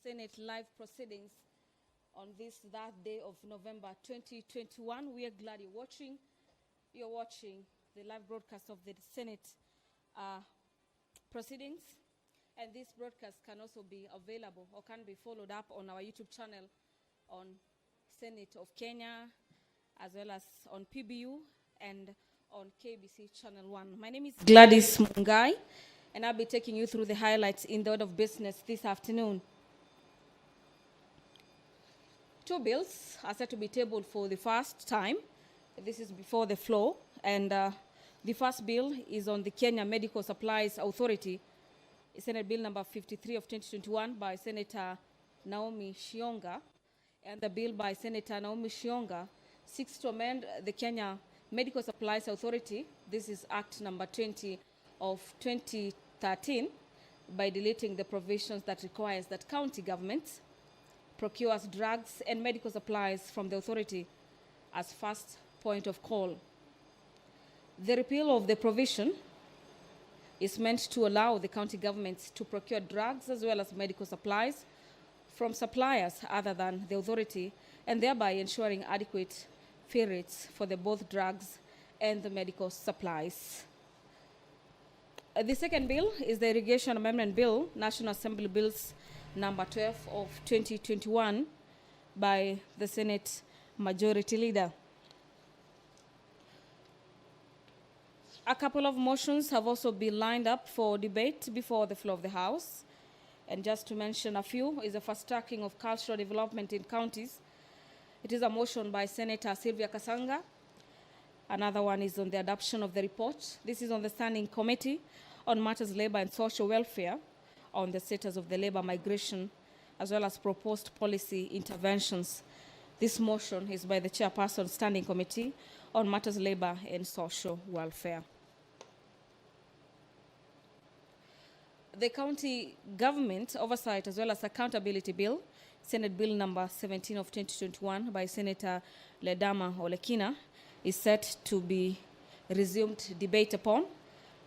Senate live proceedings on this that day of November 2021. We are glad you're watching. You're watching the live broadcast of the Senate proceedings. And this broadcast can also be available or can be followed up on our YouTube channel on Senate of Kenya, as well as on PBU and on KBC Channel 1. My name is Gladys Mungai, and I'll be taking you through the highlights in the order of business this afternoon. Two bills are set to be tabled for the first time. This is before the floor, and the first bill is on the Kenya Medical Supplies Authority, Senate Bill number 53 of 2021 by Senator Naomi Shionga, and the bill by Senator Naomi Shionga seeks to amend the Kenya Medical Supplies Authority, this is Act number 20 of 2013, by deleting the provisions that requires that county governments procures drugs and medical supplies from the authority as first point of call. The repeal of the provision is meant to allow the county governments to procure drugs as well as medical supplies from suppliers other than the authority, and thereby ensuring adequate fee rates for both drugs and the medical supplies. The second bill is the Irrigation Amendment Bill, National Assembly Bills number 12 of 2021 by the Senate Majority Leader. A couple of motions have also been lined up for debate before the floor of the House. And just to mention a few, is the fast tracking of cultural development in counties. It is a motion by Senator Sylvia Kasanga. Another one is on the adoption of the report. This is on the Standing Committee on Matters Labor and Social Welfare on the status of the labor migration, as well as proposed policy interventions. This motion is by the Chairperson Standing Committee on Matters Labor and Social Welfare. The County Government Oversight as well as Accountability Bill, Senate Bill number 17 of 2021 by Senator Ledama Olekina, is set to be resumed debate upon.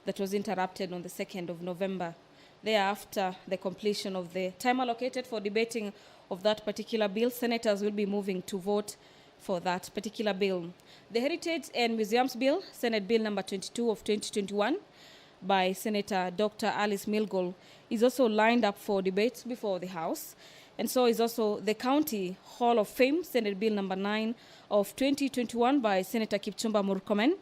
That was interrupted on the 2nd of November. Thereafter, the completion of the time allocated for debating of that particular bill, senators will be moving to vote for that particular bill. The Heritage and Museums Bill, Senate Bill number 22 of 2021, by Senator Dr. Alice Milgol, is also lined up for debate before the House. And so is also the County Hall of Fame, Senate Bill number 9 of 2021 by Senator Kipchumba Murkomen.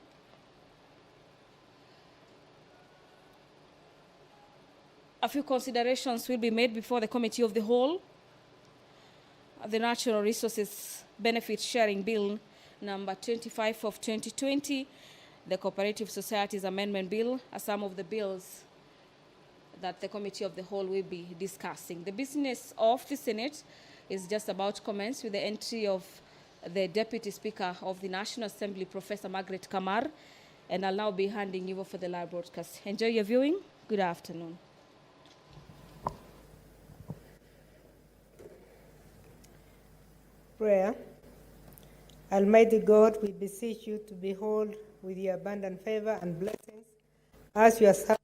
A few considerations will be made before the Committee of the Whole. The Natural Resources Benefit Sharing Bill number 25 of 2020, the Cooperative Societies Amendment Bill, are some of the bills that the Committee of the Whole will be discussing. The business of the Senate is just about to commence with the entry of the Deputy Speaker of the National Assembly, Professor Margaret Kamar, and I'll now be handing you over for the live broadcast. Enjoy your viewing. Good afternoon. Prayer. Almighty God, we beseech you to behold with your abundant favor and blessings as your servants,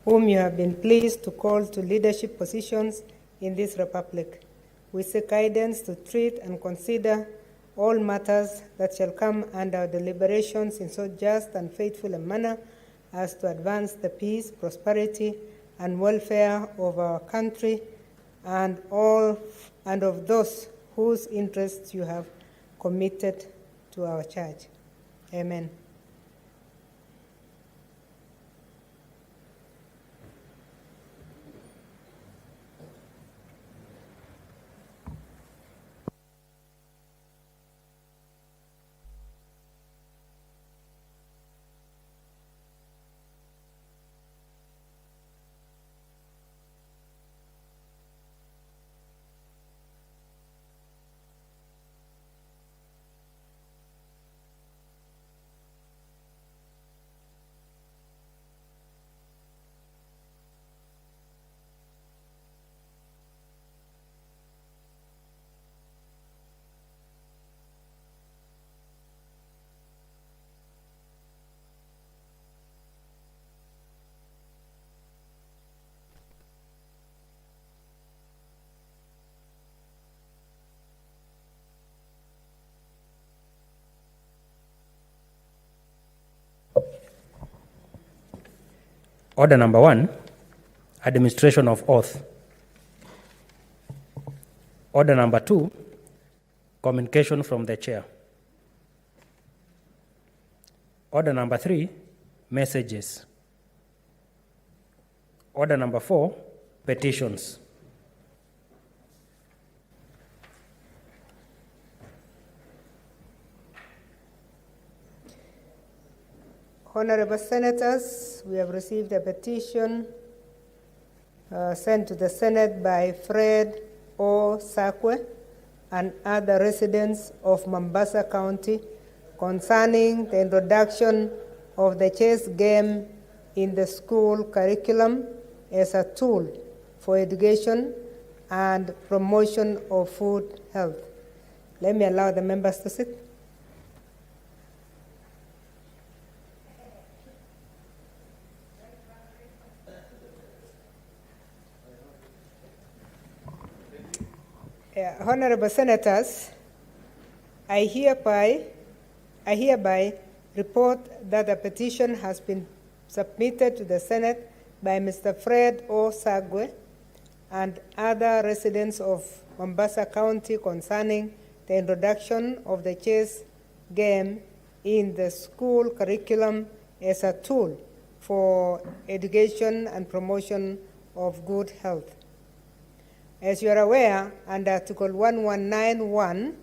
whom you have been pleased to call to leadership positions in this republic. We seek guidance to treat and consider all matters that shall come under our deliberations in so just and faithful a manner as to advance the peace, prosperity, and welfare of our country and of those whose interests you have committed to our church. Amen. Order number 1, administration of oath. Order number 2, communication from the chair. Order number 3, messages. Order number 4, petitions. Honorable Senators, we have received a petition sent to the Senate by Fred O. Sakwe and other residents of Mombasa County concerning the introduction of the chess game in the school curriculum as a tool for education and promotion of food health. Let me allow the members to sit. Honorable Senators, I hereby report that a petition has been submitted to the Senate by Mr. Fred O. Sagwe and other residents of Mombasa County concerning the introduction of the chess game in the school curriculum as a tool for education and promotion of good health. As you are aware, under Article 1191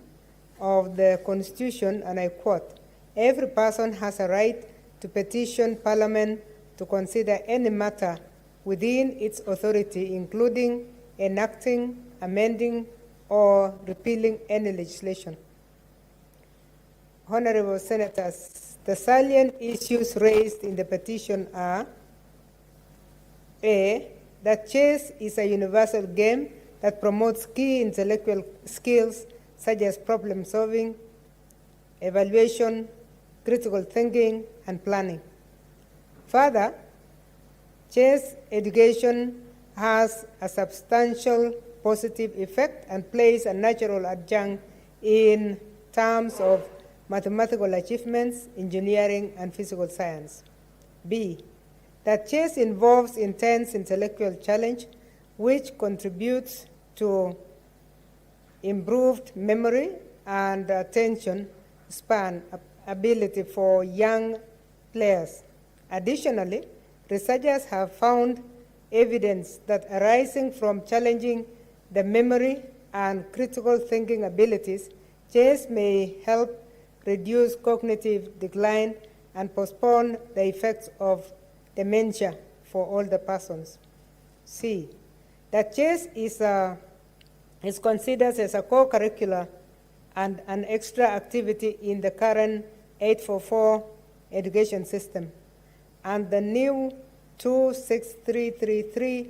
of the Constitution, and I quote, every person has a right to petition Parliament to consider any matter within its authority, including enacting, amending, or repealing any legislation. Honorable Senators, the salient issues raised in the petition are: A, that chess is a universal game that promotes key intellectual skills such as problem solving, evaluation, critical thinking, and planning. Further, chess education has a substantial positive effect and plays a natural adjunct in terms of mathematical achievements, engineering, and physical science. B, that chess involves intense intellectual challenge, which contributes to improved memory and attention span ability for young players. Additionally, researchers have found evidence that arising from challenging the memory and critical thinking abilities, chess may help reduce cognitive decline and postpone the effects of dementia for older persons. C, that chess is considered as a co-curricular and an extra activity in the current 844 education system, and the new 26333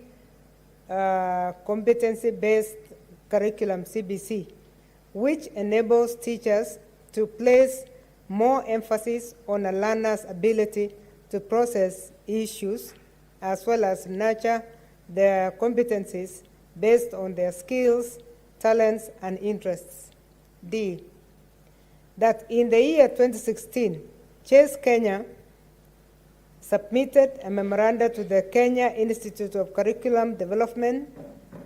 competency-based curriculum, CBC, which enables teachers to place more emphasis on a learner's ability to process issues as well as nurture their competencies based on their skills, talents, and interests. D, that in the year 2016, Chess Kenya submitted a memorandum to the Kenya Institute of Curriculum Development,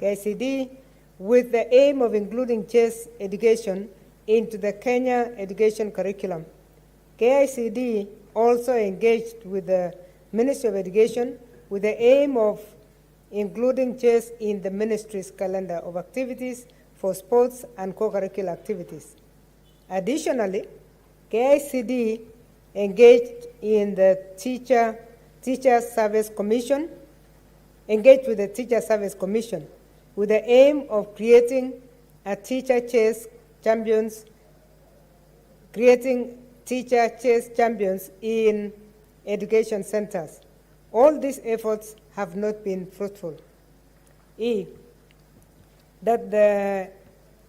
KICD, with the aim of including chess education into the Kenya education curriculum. KICD also engaged with the Ministry of Education with the aim of including chess in the ministry's calendar of activities for sports and co-curricular activities. Additionally, KICD engaged with the Teacher Service Commission with the aim of creating teacher chess champions in education centers. All these efforts have not been fruitful. E, that the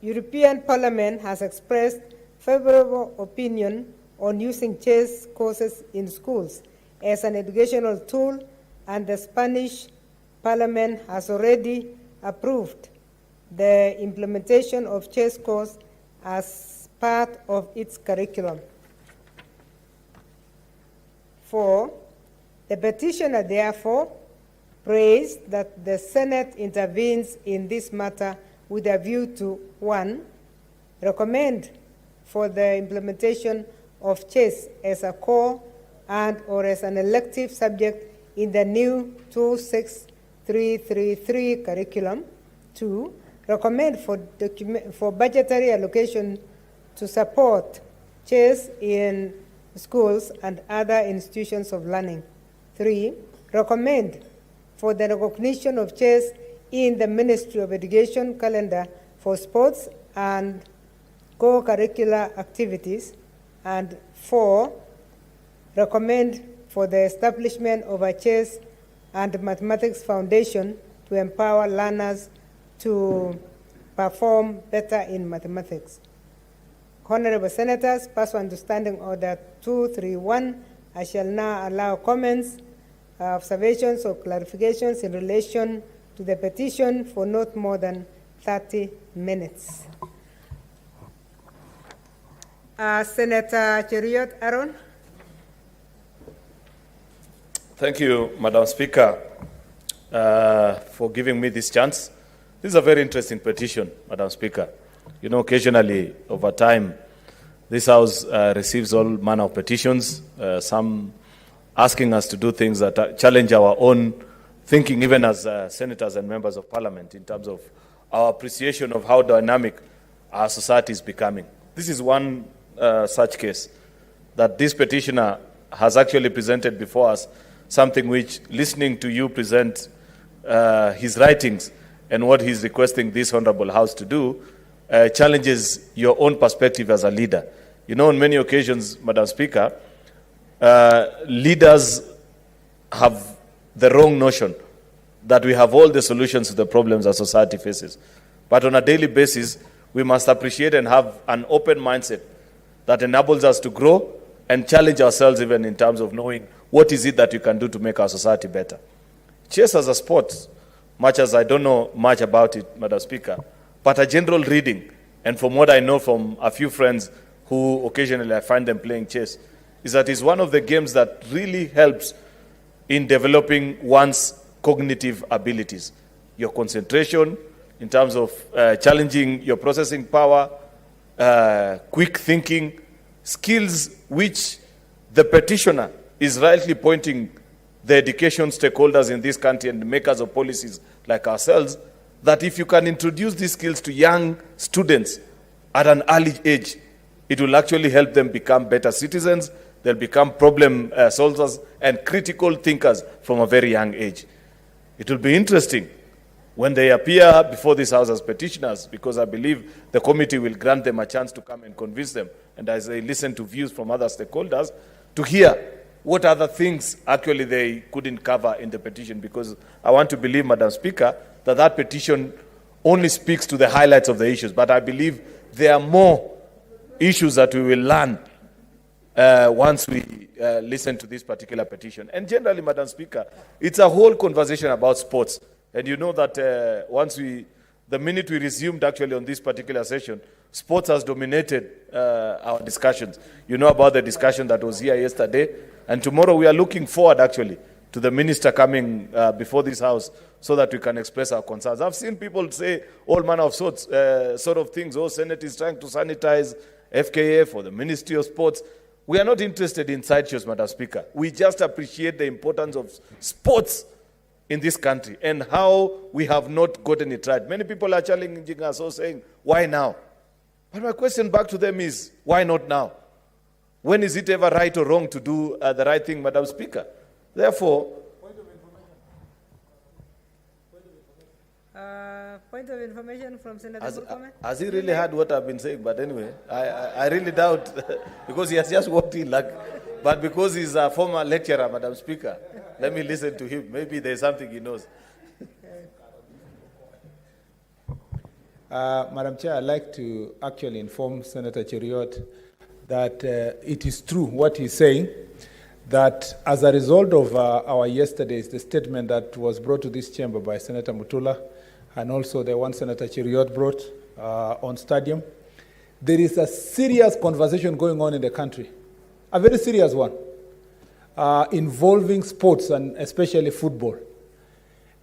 European Parliament has expressed favorable opinion on using chess courses in schools as an educational tool, and the Spanish Parliament has already approved the implementation of chess course as part of its curriculum. 4, the petitioner therefore praised that the Senate intervenes in this matter with a view to, 1, recommend for the implementation of chess as a core and or as an elective subject in the new 26333 curriculum. 2, recommend for budgetary allocation to support chess in schools and other institutions of learning. 3, recommend for the recognition of chess in the Ministry of Education calendar for sports and co-curricular activities. And 4, recommend for the establishment of a chess and mathematics foundation to empower learners to perform better in mathematics. Honorable Senators, pursuant to Standing Order 231, I shall now allow comments, observations, or clarifications in relation to the petition for not more than 30 minutes. Senator Cheriot Aaron. Thank you, Madam Speaker, for giving me this chance. This is a very interesting petition, Madam Speaker. You know, occasionally, over time, this House receives all manner of petitions, some asking us to do things that challenge our own thinking, even as senators and members of parliament, in terms of our appreciation of how dynamic our society is becoming. This is one such case, that this petitioner has actually presented before us something which, listening to you present his writings and what he's requesting this honorable House to do, challenges your own perspective as a leader. You know, on many occasions, Madam Speaker, leaders have the wrong notion that we have all the solutions to the problems our society faces. But on a daily basis, we must appreciate and have an open mindset that enables us to grow and challenge ourselves even in terms of knowing what is it that we can do to make our society better. Chess as a sport, much as I don't know much about it, Madam Speaker, but a general reading, and from what I know from a few friends who occasionally I find them playing chess, is that it's one of the games that really helps in developing one's cognitive abilities, your concentration, in terms of challenging your processing power, quick thinking, skills which the petitioner is rightly pointing the education stakeholders in this country and makers of policies like ourselves, that if you can introduce these skills to young students at an early age, it will actually help them become better citizens, they'll become problem solvers and critical thinkers from a very young age. It will be interesting when they appear before this House as petitioners, because I believe the committee will grant them a chance to come and convince them, and as they listen to views from other stakeholders, to hear what other things actually they couldn't cover in the petition, because I want to believe, Madam Speaker, that that petition only speaks to the highlights of the issues, but I believe there are more issues that we will learn once we listen to this particular petition. And generally, Madam Speaker, it's a whole conversation about sports. And you know that the minute we resumed actually on this particular session, sports has dominated our discussions. You know about the discussion that was here yesterday. And tomorrow we are looking forward actually to the minister coming before this House so that we can express our concerns. I've seen people say all manner of sort of things. Oh, Senate is trying to sanitize FKF or the Ministry of Sports. We are not interested in sideshows, Madam Speaker. We just appreciate the importance of sports in this country and how we have not gotten it right. Many people are challenging us, or saying, why now? But my question back to them is, why not now? When is it ever right or wrong to do the right thing, Madam Speaker? Therefore, Point of information from Senator Murkomen. has he really heard what I've been saying? But anyway, I really doubt, because he has just walked in. But because he's a former lecturer, Madam Speaker, let me listen to him. Maybe there's something he knows. Madam Chair, I'd like to actually inform Senator Cheriot that it is true what he's saying, that as a result of the statement that was brought to this chamber by Senator Mutula, and also the one Senator Cheriot brought on stadium, there is a serious conversation going on in the country, a very serious one, involving sports and especially football.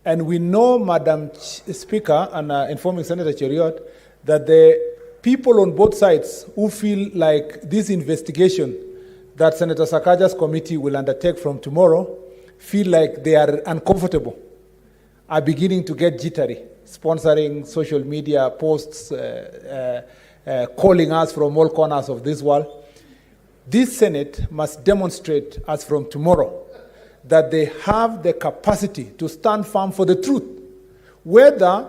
And we know, Madam Speaker, and informing Senator Cheriot, that the people on both sides who feel like this investigation that Senator Sakaja's committee will undertake from tomorrow feel like they are uncomfortable, are beginning to get jittery, sponsoring social media posts, calling us from all corners of this world. This Senate must demonstrate as from tomorrow that they have the capacity to stand firm for the truth. Whether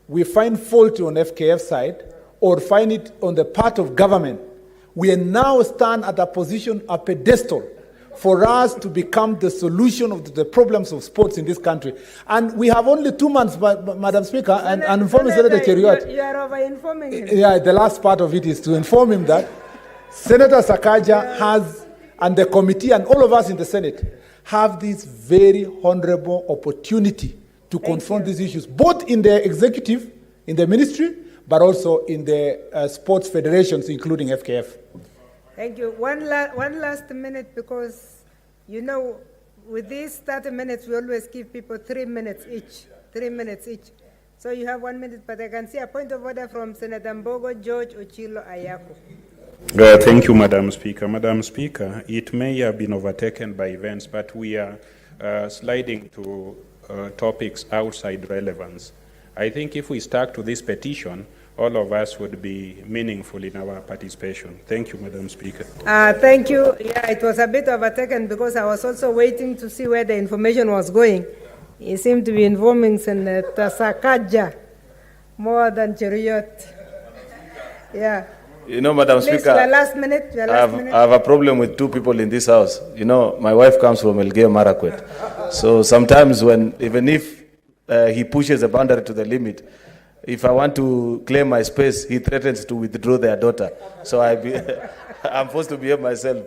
we find fault on FKF side or find it on the part of government, we now stand at a position, a pedestal, for us to become the solution of the problems of sports in this country. And we have only 2 months, Madam Speaker, and informing Senator Cheriot. You are over-informing him. Yeah, the last part of it is to inform him that Senator Sakaja has, and the committee and all of us in the Senate, have this very honorable opportunity to confront these issues, both in the executive, in the ministry, but also in the sports federations, including FKF. Thank you. One last minute, because, you know, with these 30 minutes, we always give people 3 minutes each. 3 minutes each. So you have 1 minute, but I can see a point of order from Senator Mbogo George Ochilo Ayako. Thank you, Madam Speaker. Madam Speaker, it may have been overtaken by events, but we are sliding to topics outside relevance. I think if we stuck to this petition, all of us would be meaningful in our participation. Thank you, Madam Speaker. Thank you. Yeah, it was a bit overtaken because I was also waiting to see where the information was going. He seemed to be informing Senator Sakaja more than Cheriot. Yeah. You know, Madam Please, Speaker, your last minute. I have a problem with 2 people in this house. You know, my wife comes from Elgeyo Marakwet. So sometimes even if he pushes the boundary to the limit, if I want to claim my space, he threatens to withdraw their daughter. So I'm forced to behave myself.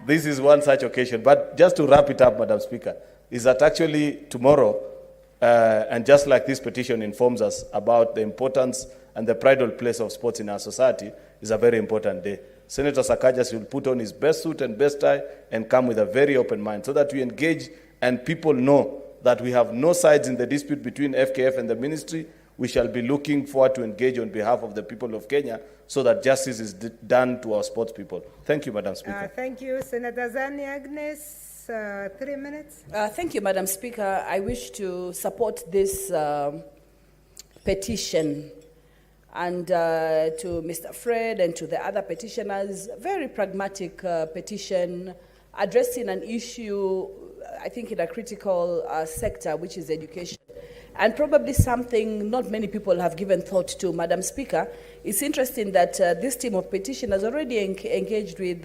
This is one such occasion. But just to wrap it up, Madam Speaker, is that actually tomorrow, and just like this petition informs us about the importance and the prideful place of sports in our society, is a very important day. Senator Sakaja should put on his best suit and best tie and come with a very open mind so that we engage and people know that we have no sides in the dispute between FKF and the ministry. We shall be looking forward to engage on behalf of the people of Kenya so that justice is done to our sports people. Thank you, Madam Speaker. Thank you. Senator Zani Agnes, 3 minutes. Thank you, Madam Speaker. I wish to support this petition, and to Mr. Fred and to the other petitioners, very pragmatic petition addressing an issue, I think, in a critical sector, which is education. And probably something not many people have given thought to, Madam Speaker. It's interesting that this team of petitioners already engaged with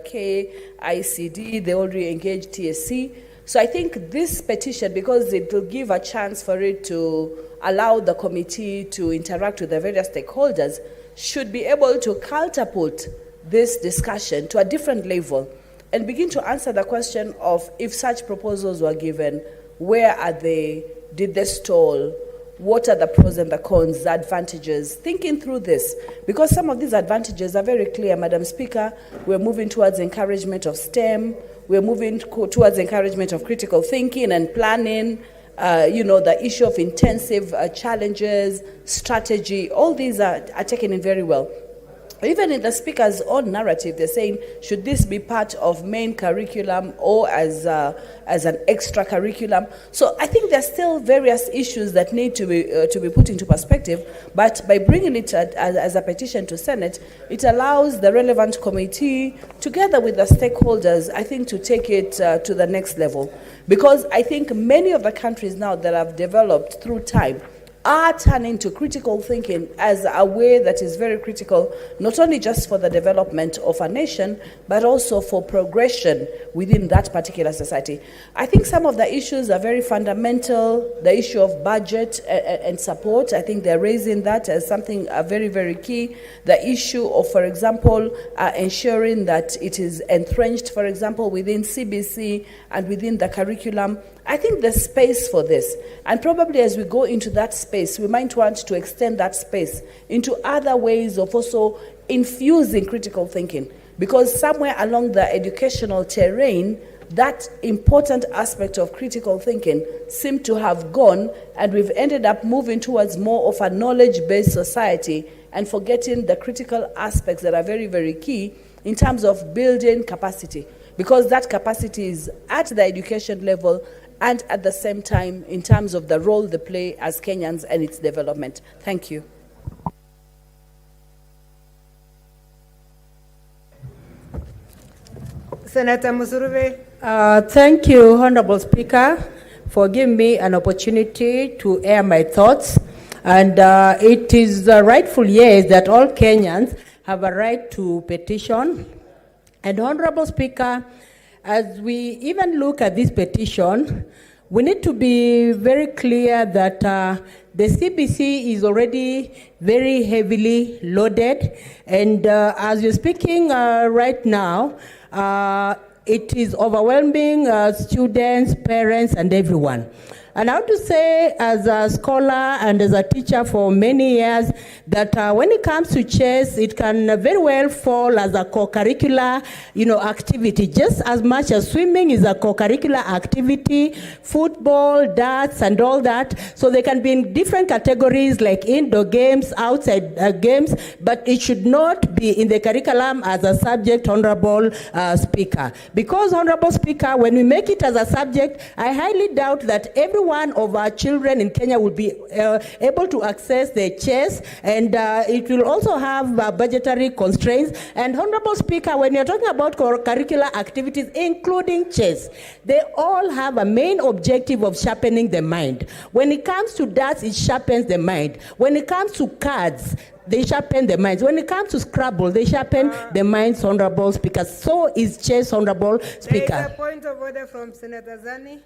KICD, they already engaged TSC. So I think this petition, because it will give a chance for it to allow the committee to interact with the various stakeholders, should be able to catapult this discussion to a different level and begin to answer the question of, if such proposals were given, where are they? Did they stall? What are the pros and the cons, the advantages? Thinking through this, because some of these advantages are very clear, Madam Speaker. We're moving towards encouragement of STEM. We're moving towards encouragement of critical thinking and planning. The issue of intensive challenges, strategy, all these are taken in very well. Even in the speaker's own narrative, they're saying, should this be part of main curriculum or as an extra curriculum? So I think there's still various issues that need to be put into perspective, but by bringing it as a petition to Senate, it allows the relevant committee, together with the stakeholders, I think, to take it to the next level. Because I think many of the countries now that have developed through time are turning to critical thinking as a way that is very critical, not only just for the development of a nation, but also for progression within that particular society. I think some of the issues are very fundamental. The issue of budget and support, I think they're raising that as something very, very key. The issue of, for example, ensuring that it is entrenched, for example, within CBC and within the curriculum. I think there's space for this. And probably as we go into that space, we might want to extend that space into other ways of also infusing critical thinking. Because somewhere along the educational terrain, that important aspect of critical thinking seemed to have gone, and we've ended up moving towards more of a knowledge-based society and forgetting the critical aspects that are very, very key in terms of building capacity, because that capacity is at the education level and at the same time in terms of the role they play as Kenyans and its development. Thank you. Senator Musuruve. Thank you, Honorable Speaker, for giving me an opportunity to air my thoughts. And it is rightful, yes, that all Kenyans have a right to petition. And Honorable Speaker, as we even look at this petition, we need to be very clear that the CBC is already very heavily loaded. And as you're speaking right now, it is overwhelming students, parents, and everyone. And I have to say, as a scholar and as a teacher for many years, that when it comes to chess, it can very well fall as a co-curricular, activity, just as much as swimming is a co-curricular activity, football, darts, and all that. So they can be in different categories like indoor games, outside games, but it should not be in the curriculum as a subject, Honorable Speaker. Because, Honorable Speaker, when we make it as a subject, I highly doubt that every one of our children in Kenya will be able to access the chess, and it will also have budgetary constraints. And Honorable Speaker, when you're talking about curricular activities, including chess, they all have a main objective of sharpening the mind. When it comes to darts, it sharpens the mind. When it comes to cards, they sharpen the minds. When it comes to Scrabble, they sharpen the minds, Honorable Speaker. So is chess, Honorable Speaker. There is a point of order from Senator Zani.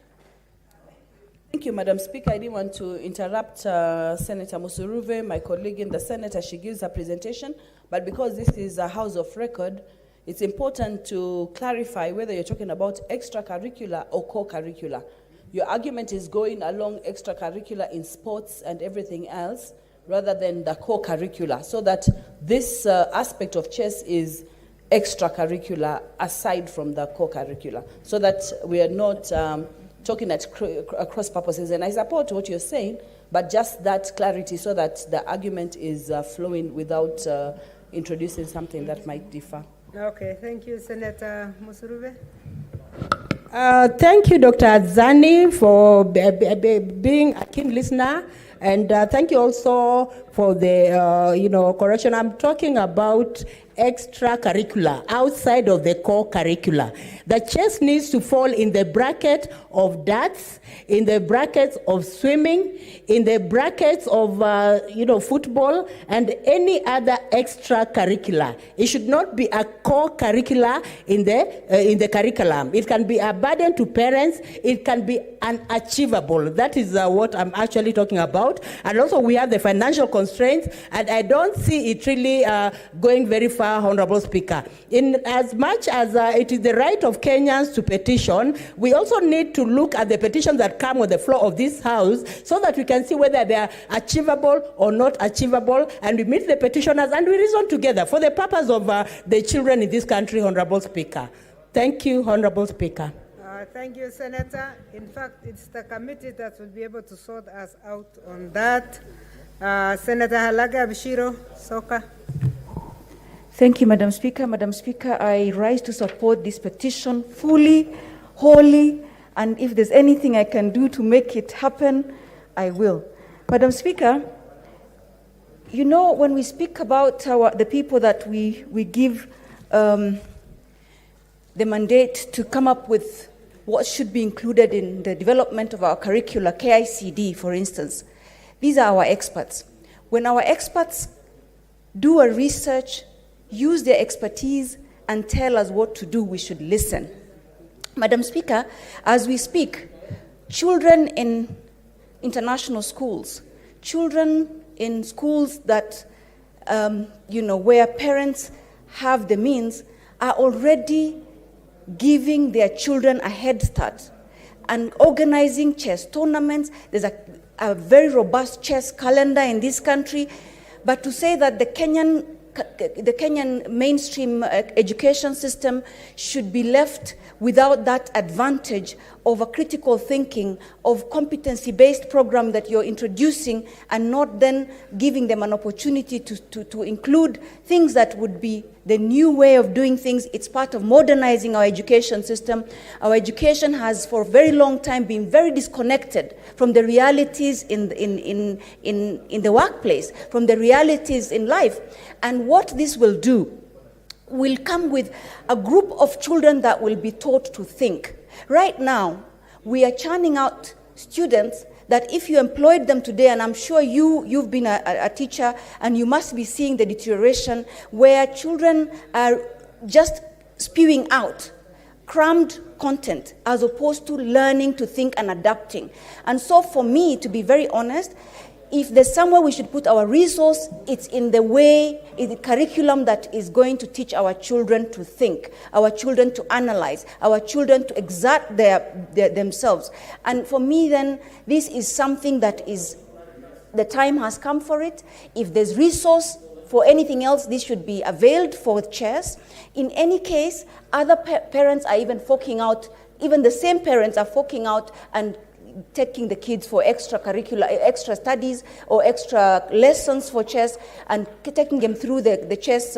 Thank you, Madam Speaker. I didn't want to interrupt Senator Musuruve, my colleague in the Senate, as she gives her presentation, but because this is a House of Record, it's important to clarify whether you're talking about extracurricular or co-curricular. Your argument is going along extracurricular in sports and everything else, rather than the co-curricular, so that this aspect of chess is extracurricular aside from the co-curricular, so that we are not talking at cross purposes. And I support what you're saying, but just that clarity so that the argument is flowing without introducing something that might differ. Okay, thank you, Senator Musuruve. Thank you, Dr. Zani, for being a keen listener. And thank you also for the, correction. I'm talking about extracurricular, outside of the core curricula. The chess needs to fall in the bracket of darts, in the brackets of swimming, in the brackets of, football, and any other extracurricular. It should not be a core curricula in the curriculum. It can be a burden to parents. It can be unachievable. That is what I'm actually talking about. And also we have the financial constraints, and I don't see it really going very far, Honorable Speaker. In as much as it is the right of Kenyans to petition, we also need to look at the petitions that come on the floor of this House so that we can see whether they are achievable or not achievable, and we meet the petitioners and we reason together for the purpose of the children in this country, Honorable Speaker. Thank you, Honorable Speaker. Thank you, Senator. In fact, it's the committee that will be able to sort us out on that. Senator Halaga Bishiro, Soka. Thank you, Madam Speaker. Madam Speaker, I rise to support this petition fully, wholly, and if there's anything I can do to make it happen, I will. Madam Speaker, when we speak about the people that we give the mandate to come up with what should be included in the development of our curricula, KICD, for instance, these are our experts. When our experts do a research, use their expertise, and tell us what to do, we should listen. Madam Speaker, as we speak, children in international schools, children in schools that, where parents have the means, are already giving their children a head start and organizing chess tournaments. There's a very robust chess calendar in this country. But to say that the Kenyan the Kenyan mainstream education system should be left without that advantage of a critical thinking, of competency-based program that you're introducing, and not then giving them an opportunity to include things that would be the new way of doing things. It's part of modernizing our education system. Our education has for a very long time been very disconnected from the realities in the workplace, from the realities in life. And what this will do will come with a group of children that will be taught to think. Right now, we are churning out students that if you employed them today, and I'm sure you've been a teacher, and you must be seeing the deterioration where children are just spewing out crammed content as opposed to learning to think and adapting. And so for me, to be very honest, if there's somewhere we should put our resource, it's in the way, in the curriculum that is going to teach our children to think, our children to analyze, our children to exert themselves. And for me then, this is something that is, the time has come for it. If there's resource for anything else, this should be availed for chess. In any case, other parents are even forking out, even the same parents are forking out and taking the kids for extra studies or extra lessons for chess, and taking them through the chess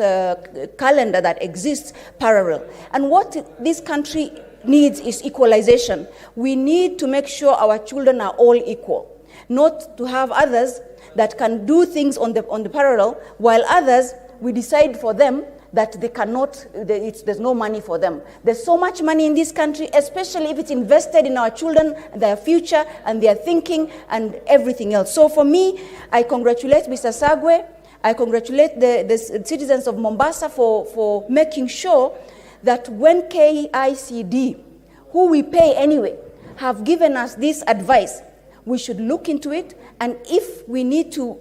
calendar that exists parallel. And what this country needs is equalization. We need to make sure our children are all equal, not to have others that can do things on the parallel, while others, we decide for them that they cannot, there's no money for them. There's so much money in this country, especially if it's invested in our children, their future, and their thinking, and everything else. So for me, I congratulate Mr. Sagwe. I congratulate the citizens of Mombasa for making sure that when KICD, who we pay anyway, have given us this advice, we should look into it, and if we need to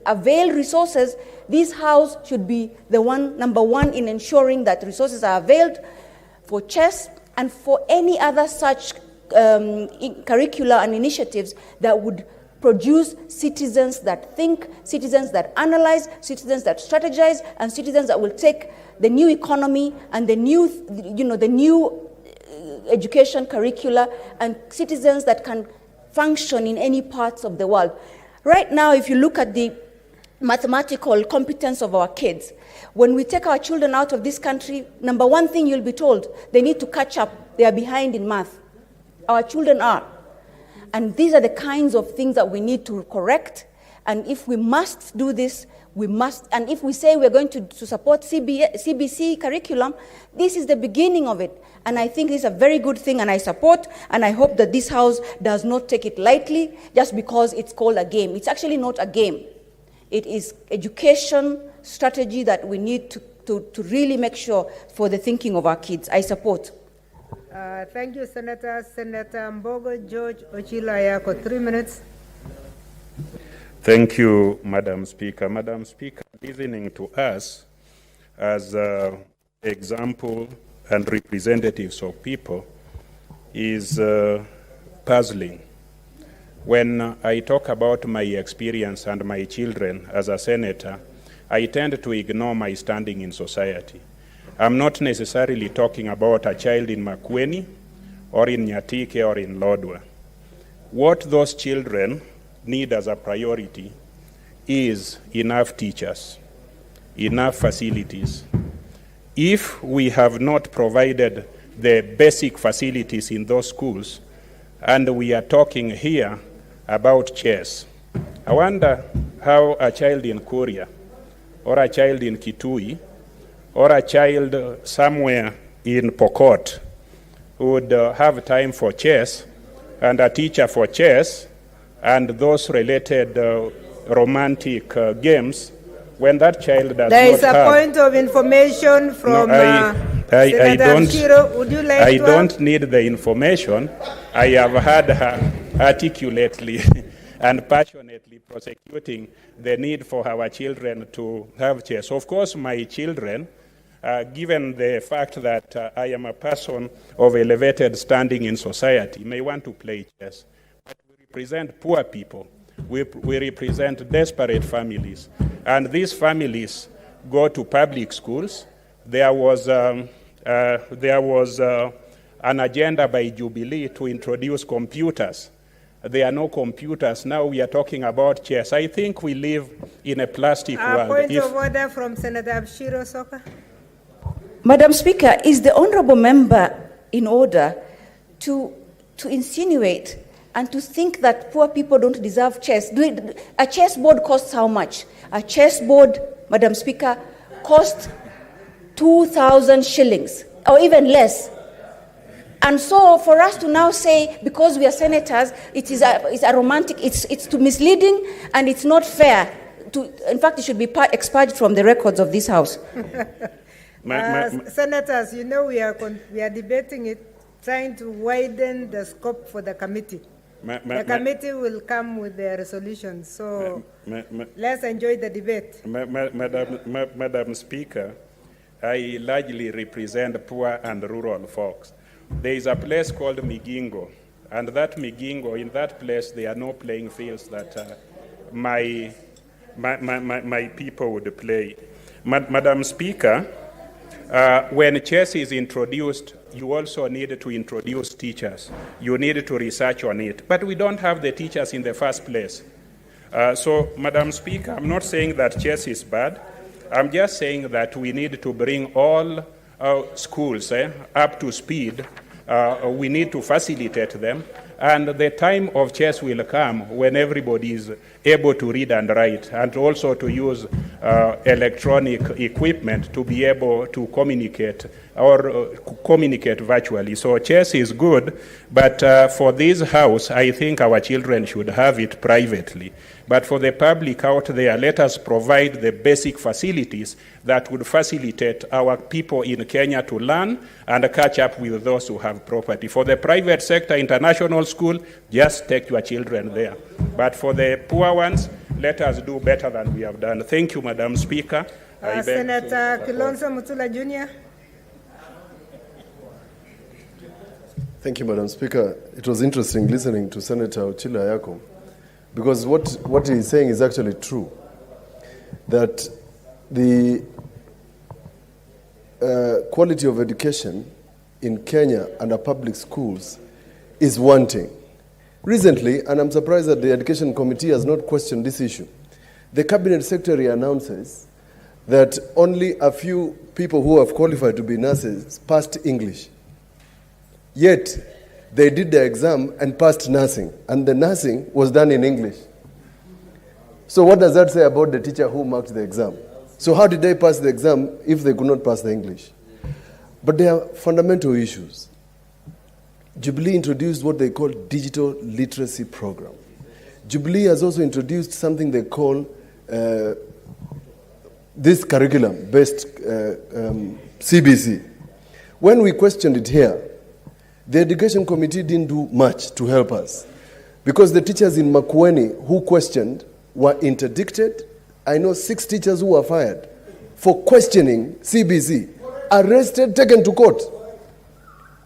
avail resources, this house should be the number one in ensuring that resources are availed for chess and for any other such curricula and initiatives that would produce citizens that think, citizens that analyze, citizens that strategize, and citizens that will take the new economy and the new education curricula, and citizens that can function in any parts of the world. Right now, if you look at the mathematical competence of our kids, when we take our children out of this country, number one thing you'll be told, they need to catch up. They are behind in math. Our children are. And these are the kinds of things that we need to correct. And if we must do this, we must. And if we say we're going to support CBC curriculum, this is the beginning of it. And I think this is a very good thing, and I support, and I hope that this house does not take it lightly just because it's called a game. It's actually not a game. It is education strategy that we need to really make sure for the thinking of our kids. I support. Thank you, Senator. Senator Mbogo George Ochilo-Ayako, 3 minutes. Thank you, Madam Speaker. Madam Speaker, listening to us as example and representatives of people is puzzling. When I talk about my experience and my children as a senator, I tend to ignore my standing in society. I'm not necessarily talking about a child in Makueni or in Nyatike or in Lodwar. What those children need as a priority is enough teachers, enough facilities. If we have not provided the basic facilities in those schools, and we are talking here about chess, I wonder how a child in Korea, or a child in Kitui, or a child somewhere in Pokot would have time for chess, and a teacher for chess, and those related romantic games, when that child does there not is a have... point of information from I don't, Shiro. Would you like I to don't need the information. I have heard her articulately and passionately prosecuting the need for our children to have chess. Of course, my children, given the fact that I am a person of elevated standing in society, may want to play chess. But we represent poor people. We represent desperate families. And these families go to public schools. There was an agenda by Jubilee to introduce computers. There are no computers. Now we are talking about chess. I think we live in a plastic world. Point of order from Senator Abshiro Soka. Madam Speaker, is the honorable member in order to insinuate and to think that poor people don't deserve chess? A chess board costs how much? A chess board, Madam Speaker, costs 2,000 shillings or even less. And so for us to now say, because we are senators, it's a romantic, it's too misleading and it's not fair. In fact, it should be expunged from the records of this House. Senators, you know we are debating it, trying to widen the scope for the committee. The committee will come with their resolutions, so let's enjoy the debate. Madam Speaker, I largely represent poor and rural folks. There is a place called Migingo, and that Migingo, in that place, there are no playing fields that my people would play. Madam Speaker, when chess is introduced, you also need to introduce teachers. You need to research on it. But we don't have the teachers in the first place. So, Madam Speaker, I'm not saying that chess is bad. I'm just saying that we need to bring all schools up to speed. We need to facilitate them. And the time of chess will come when everybody is able to read and write, and also to use electronic equipment to be able to communicate or communicate virtually. So chess is good, but for this House, I think our children should have it privately. But for the public out there, let us provide the basic facilities that would facilitate our people in Kenya to learn and catch up with those who have property. For the private sector, international school, just take your children there. But for the poor ones, let us do better than we have done. Thank you, Madam Speaker. Senator Kilonzo Mutula Jr. Thank you, Madam Speaker. It was interesting listening to Senator Ochila Ayako, because what he's saying is actually true, that the quality of education in Kenya and our public schools is wanting. Recently, and I'm surprised that the Education Committee has not questioned this issue, the Cabinet Secretary announces that only a few people who have qualified to be nurses passed English. Yet, they did the exam and passed nursing, and the nursing was done in English. So what does that say about the teacher who marked the exam? So how did they pass the exam if they could not pass the English? But there are fundamental issues. Jubilee introduced what they call digital literacy program. Jubilee has also introduced something they call this curriculum-based CBC. When we questioned it here, the Education Committee didn't do much to help us, because the teachers in Makueni who questioned were interdicted. I know 6 teachers who were fired for questioning CBC, arrested, taken to court.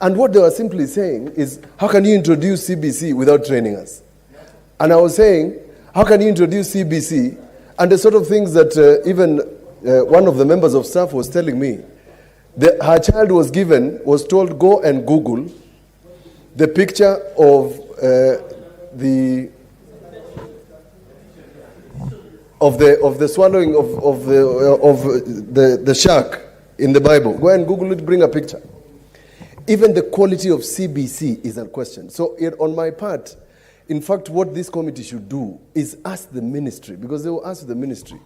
And what they were simply saying is, how can you introduce CBC without training us? And I was saying, how can you introduce CBC? And the sort of things that even one of the members of staff was telling me, her child was told, go and Google the picture of the swallowing of the shark in the Bible. Go and Google it, bring a picture. Even the quality of CBC is at question. So on my part, in fact, what this committee should do is ask the ministry, because they will ask the ministry,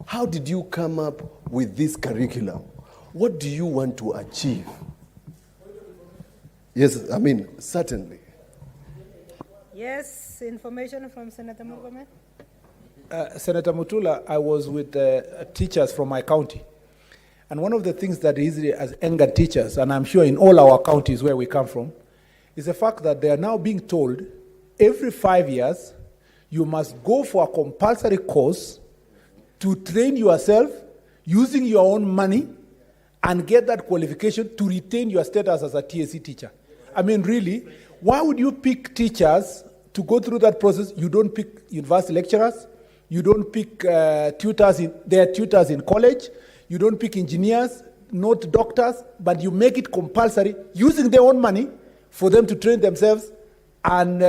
how did you come up with this curriculum? What do you want to achieve? Yes, I mean, certainly. Yes, information from Senator Mugome. Senator Mutula, I was with teachers from my county. And one of the things that easily has angered teachers, and I'm sure in all our counties where we come from, is the fact that they are now being told every 5 years you must go for a compulsory course to train yourself using your own money and get that qualification to retain your status as a TSC teacher. I mean, really, why would you pick teachers to go through that process? You don't pick university lecturers. You don't pick tutors in college. You don't pick engineers, not doctors, but you make it compulsory, using their own money for them to train themselves and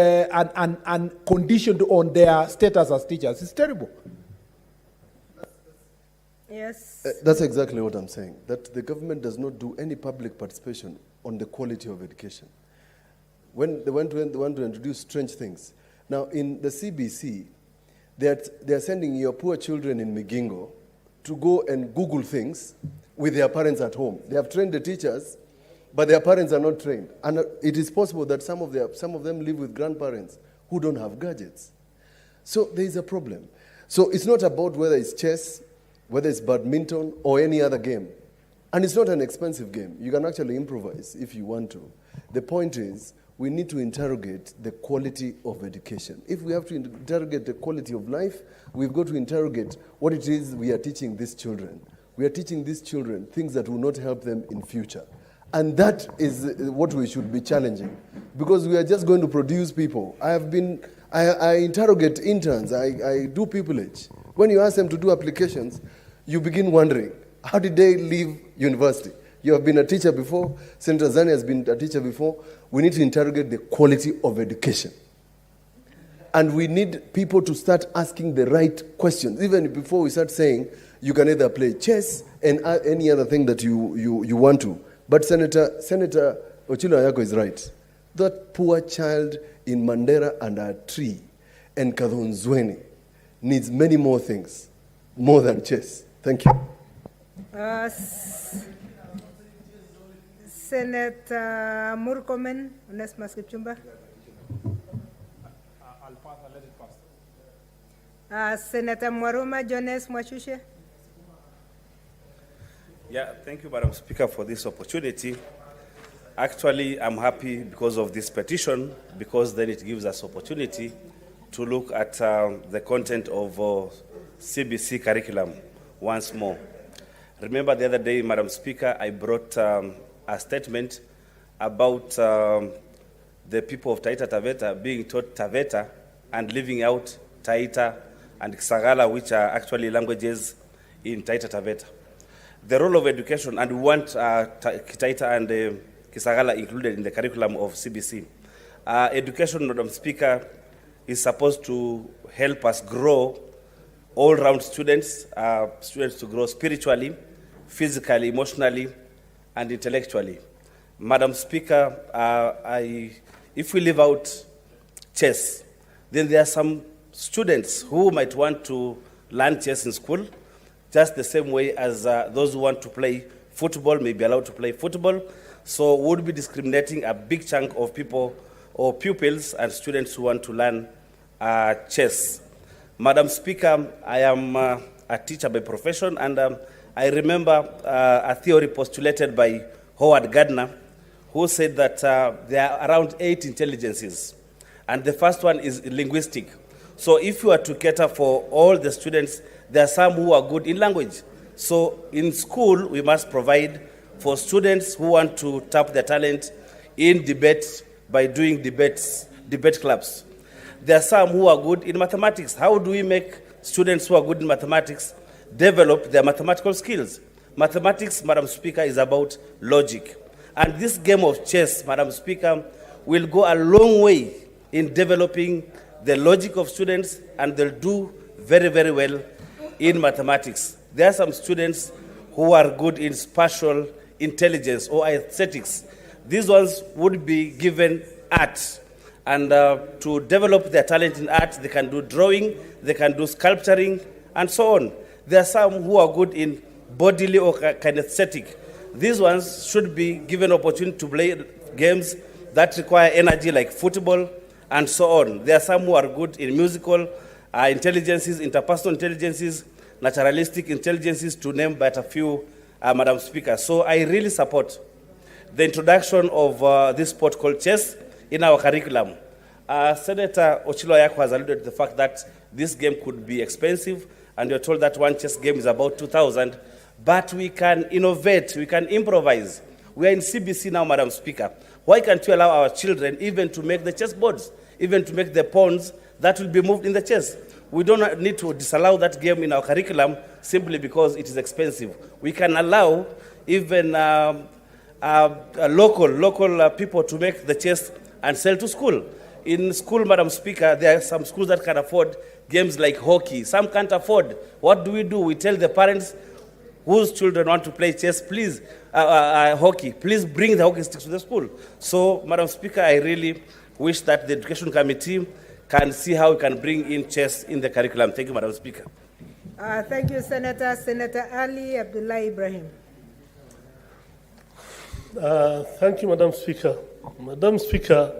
conditioned on their status as teachers. It's terrible. Yes. That's exactly what I'm saying, that the government does not do any public participation on the quality of education. When they want to introduce strange things. Now, in the CBC, they are sending your poor children in Migingo to go and Google things with their parents at home. They have trained the teachers, but their parents are not trained. And it is possible that some of them live with grandparents who don't have gadgets. So there is a problem. So it's not about whether it's chess, whether it's badminton, or any other game. And it's not an expensive game. You can actually improvise if you want to. The point is, we need to interrogate the quality of education. If we have to interrogate the quality of life, we've got to interrogate what it is we are teaching these children. We are teaching these children things that will not help them in future. And that is what we should be challenging. Because we are just going to produce people. I interrogate interns, I do pupillage. When you ask them to do applications, you begin wondering, how did they leave university? You have been a teacher before, Senator Zani has been a teacher before. We need to interrogate the quality of education. And we need people to start asking the right questions, even before we start saying, you can either play chess and any other thing that you want to. But Senator Ochilo Ayako is right. That poor child in Mandera under a tree and Kadhonzweni needs many more things, more than chess. Thank you. Senator Murkomen, Onesmus Kipchumba. I'll pass and let it pass. Senator Mwaruma Jones Mwachushe. Yeah, thank you, Madam Speaker, for this opportunity. Actually, I'm happy because of this petition, because then it gives us opportunity to look at the content of CBC curriculum once more. Remember the other day, Madam Speaker, I brought a statement about the people of Taita Taveta being taught Taveta and leaving out Taita and Kisagala, which are actually languages in Taita Taveta. The role of education, and we want Taita and Kisagala included in the curriculum of CBC. Education, Madam Speaker, is supposed to help us grow all-round students, students to grow spiritually, physically, emotionally, and intellectually. Madam Speaker, if we leave out chess, then there are some students who might want to learn chess in school, just the same way as those who want to play football may be allowed to play football. So we would be discriminating a big chunk of people or pupils and students who want to learn chess. Madam Speaker, I am a teacher by profession, and I remember a theory postulated by Howard Gardner, who said that there are around 8 intelligences, and the first one is linguistic. So if you are to cater for all the students, there are some who are good in language. So in school, we must provide for students who want to tap their talent in debate by doing debate clubs. There are some who are good in mathematics. How do we make students who are good in mathematics develop their mathematical skills? Mathematics, Madam Speaker, is about logic. And this game of chess, Madam Speaker, will go a long way in developing the logic of students, and they'll do very, very well in mathematics. There are some students who are good in spatial intelligence or aesthetics. These ones would be given art. And to develop their talent in art, they can do drawing, they can do sculpturing, and so on. There are some who are good in bodily or kinesthetic. These ones should be given opportunity to play games that require energy, like football, and so on. There are some who are good in musical intelligences, interpersonal intelligences, naturalistic intelligences, to name but a few, Madam Speaker. So I really support the introduction of this sport called chess in our curriculum. Senator Ochilo Ayako has alluded to the fact that this game could be expensive, and you're told that one chess game is about 2,000, but we can innovate, we can improvise. We are in CBC now, Madam Speaker. Why can't we allow our children even to make the chess boards, even to make the pawns that will be moved in the chess? We don't need to disallow that game in our curriculum simply because it is expensive. We can allow even local people to make the chess and sell to school. In school, Madam Speaker, there are some schools that can afford games like hockey. Some can't afford. What do? We tell the parents whose children want to play chess, please, hockey, please bring the hockey sticks to the school. So, Madam Speaker, I really wish that the Education Committee can see how we can bring in chess in the curriculum. Thank you, Madam Speaker. Thank you, Senator. Senator Ali Abdullah Ibrahim. Thank you, Madam Speaker. Madam Speaker,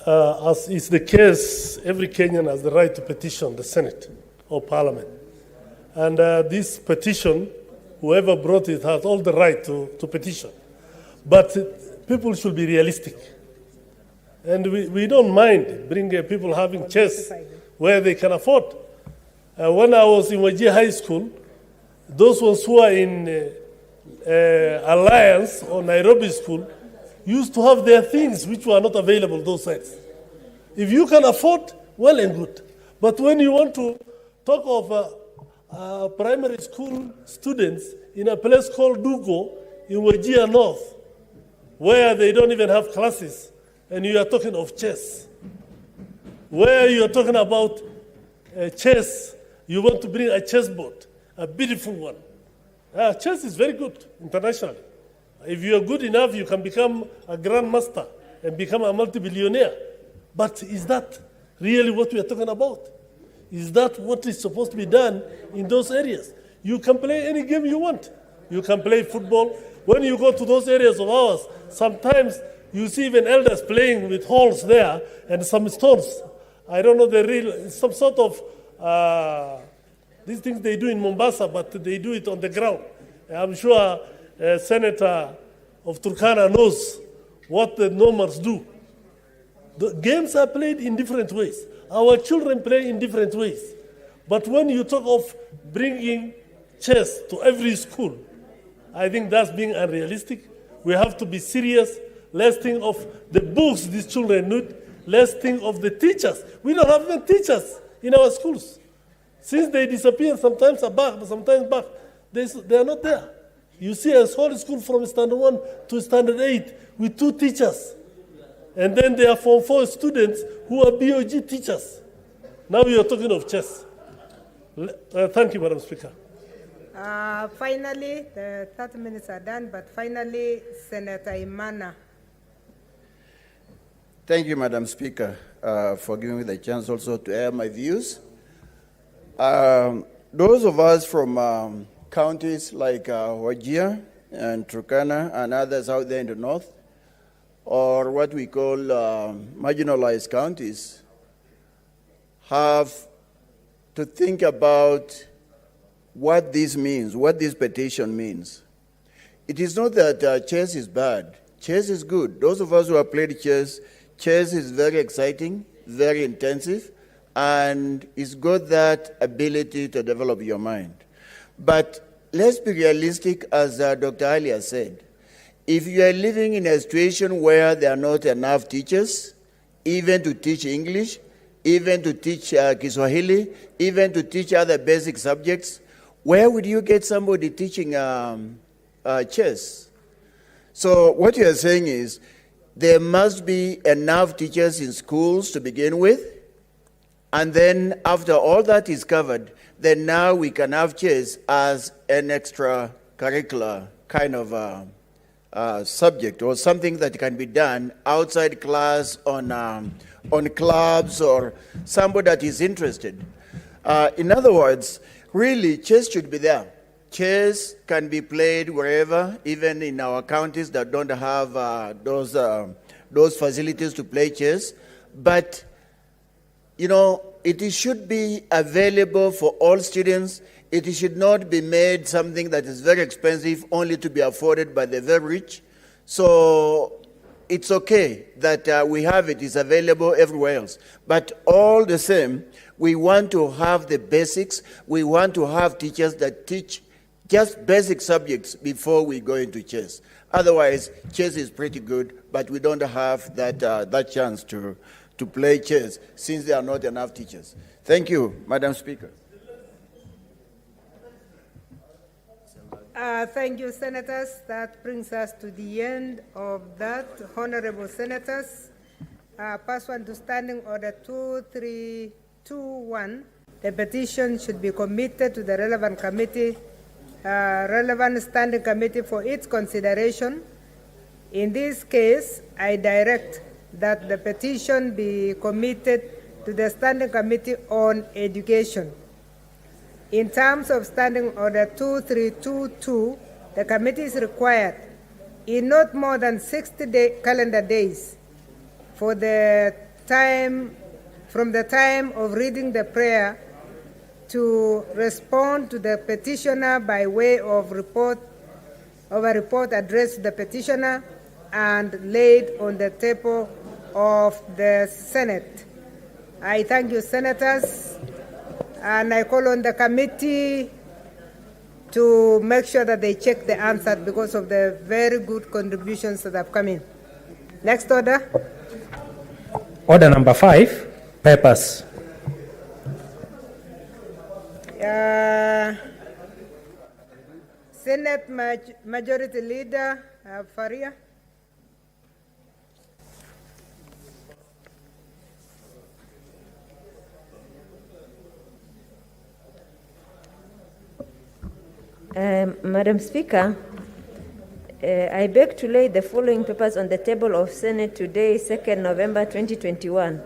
as is the case, every Kenyan has the right to petition the Senate or Parliament. And this petition, whoever brought it has all the right to petition. But people should be realistic. And we don't mind bringing people having chess where they can afford. When I was in Wajir High School, those ones who are in Alliance or Nairobi School used to have their things which were not available those sides. If you can afford, well and good. But when you want to talk of primary school students in a place called Dugo in Wajir North, where they don't even have classes, and you are talking of chess, where you are talking about chess, you want to bring a chessboard, a beautiful one. Chess is very good internationally. If you are good enough, you can become a grandmaster and become a multi-billionaire. But is that really what we are talking about? Is that what is supposed to be done in those areas? You can play any game you want. You can play football. When you go to those areas of ours, sometimes you see even elders playing with holes there and some stones. I don't know the real, some sort of, these things they do in Mombasa, but they do it on the ground. I'm sure Senator of Turkana knows what the Normals do. The games are played in different ways. Our children play in different ways. But when you talk of bringing chess to every school, I think that's being unrealistic. We have to be serious. Let's think of the books these children need. Let's think of the teachers. We don't have even teachers in our schools. Since they disappear, sometimes are back, but sometimes back, they are not there. You see a whole school from standard 1 to standard 8 with 2 teachers. And then there are Form 4 students who are BOG teachers. Now we are talking of chess. Thank you, Madam Speaker. Finally, the 30 minutes are done, but finally, Senator Imana. Thank you, Madam Speaker, for giving me the chance also to air my views. Those of us from counties like Wajir and Turkana and others out there in the north, or what we call marginalized counties, have to think about what this means, what this petition means. It is not that chess is bad. Chess is good. Those of us who have played chess, chess is very exciting, very intensive, and it's got that ability to develop your mind. But let's be realistic, as Dr. Ali has said. If you are living in a situation where there are not enough teachers, even to teach English, even to teach Kiswahili, even to teach other basic subjects, where would you get somebody teaching chess? So what you are saying is there must be enough teachers in schools to begin with, and then after all that is covered, then now we can have chess as an extracurricular kind of subject, or something that can be done outside class on clubs or somebody that is interested. In other words, really, chess should be there. Chess can be played wherever, even in our counties that don't have those facilities to play chess. But, you know, it should be available for all students. It should not be made something that is very expensive only to be afforded by the very rich. So it's okay that we have it, it's available everywhere else. But all the same, we want to have the basics. We want to have teachers that teach just basic subjects before we go into chess. Otherwise, chess is pretty good, but we don't have that chance to to play chess since there are not enough teachers. Thank you, Madam Speaker. Thank you, Senators. That brings us to the end of that. Honorable Senators, pursuant to Standing Order 2321, the petition should be committed to the relevant committee, relevant standing committee for its consideration. In this case, I direct that the petition be committed to the Standing Committee on Education. In terms of Standing Order 2322, the committee is required in not more than 60 calendar days from the time of reading the prayer to respond to the petitioner by way of a report addressed to the petitioner and laid on the table of the Senate. I thank you, Senators, and I call on the committee to make sure that they check the answer because of the very good contributions that have come in. Next order. Order number 5, papers. Senate Majority Leader Faria. Madam Speaker, I beg to lay the following papers on the table of Senate today, 2nd November 2021.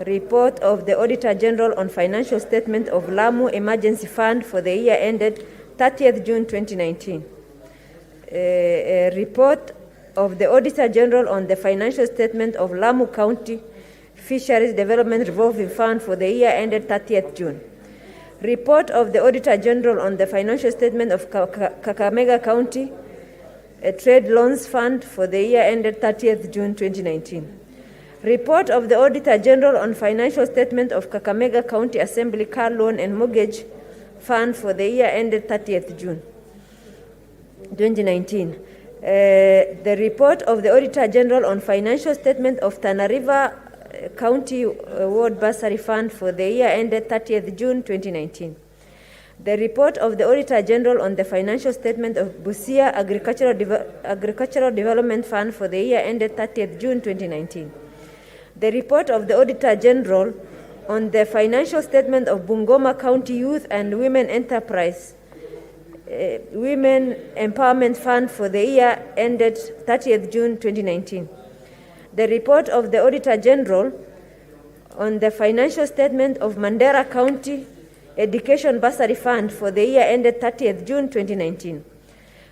Report of the Auditor General on Financial Statement of Lamu Emergency Fund for the year ended 30th June 2019. Report of the Auditor General on the Financial Statement of Lamu County Fisheries Development Revolving Fund for the year ended 30th June. Report of the Auditor General on the Financial Statement of Kakamega County Trade Loans Fund for the year ended 30th June 2019. Report of the Auditor General on Financial Statement of Kakamega County Assembly Car Loan and Mortgage Fund for the year ended 30th June 2019. The report of the Auditor General on Financial Statement of Tana River County Ward Bursary Fund for the year ended 30th June 2019. The report of the Auditor General on the Financial Statement of Busia Agricultural Development Fund for the year ended 30th June 2019. The report of the Auditor General on the Financial Statement of Bungoma County Youth and Women Enterprise Women Empowerment Fund for the year ended 30th June 2019. The report of the Auditor General on the Financial Statement of Mandera County Education Bursary Fund for the year ended 30th June 2019.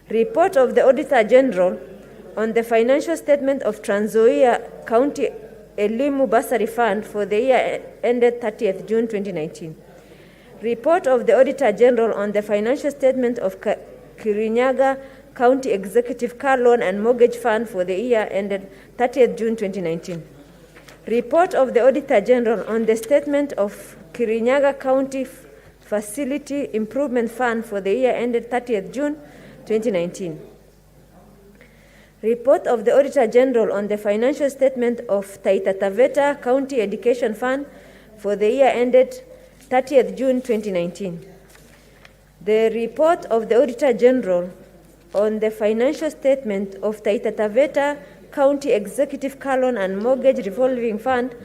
Report of the Auditor General on the Financial Statement of Trans Nzoia County Elimu Bursary Fund for the year ended 30th June 2019. Report of the Auditor General on the Financial Statement of Kirinyaga County Executive Car Loan and Mortgage Fund for the year ended 30th June 2019. Report of the Auditor General on the Statement of Kirinyaga County Facility Improvement Fund for the year ended 30th June 2019. Report of the Auditor General on the Financial Statement of Taita Taveta County Education Fund for the year ended 30th June 2019. The report of the Auditor General on the Financial Statement of Taita Taveta County Executive Car Loan and Mortgage Revolving Fund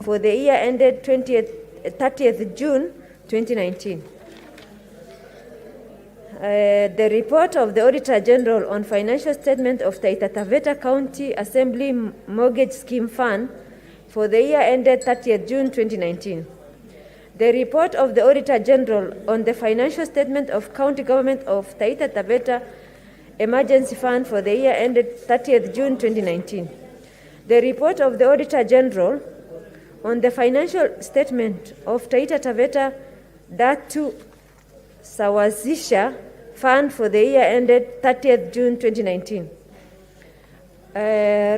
for the year ended 30th June 2019. The report of the Auditor General on Financial Statement of Taita Taveta County Assembly Mortgage Scheme Fund for the year ended 30th June 2019. The report of the Auditor General on the Financial Statement of County Government of Taita Taveta Emergency Fund for the year ended 30th June 2019. The report of the Auditor General on the Financial Statement of Taita Taveta Datu Sawazisha Fund for the year ended 30th June 2019.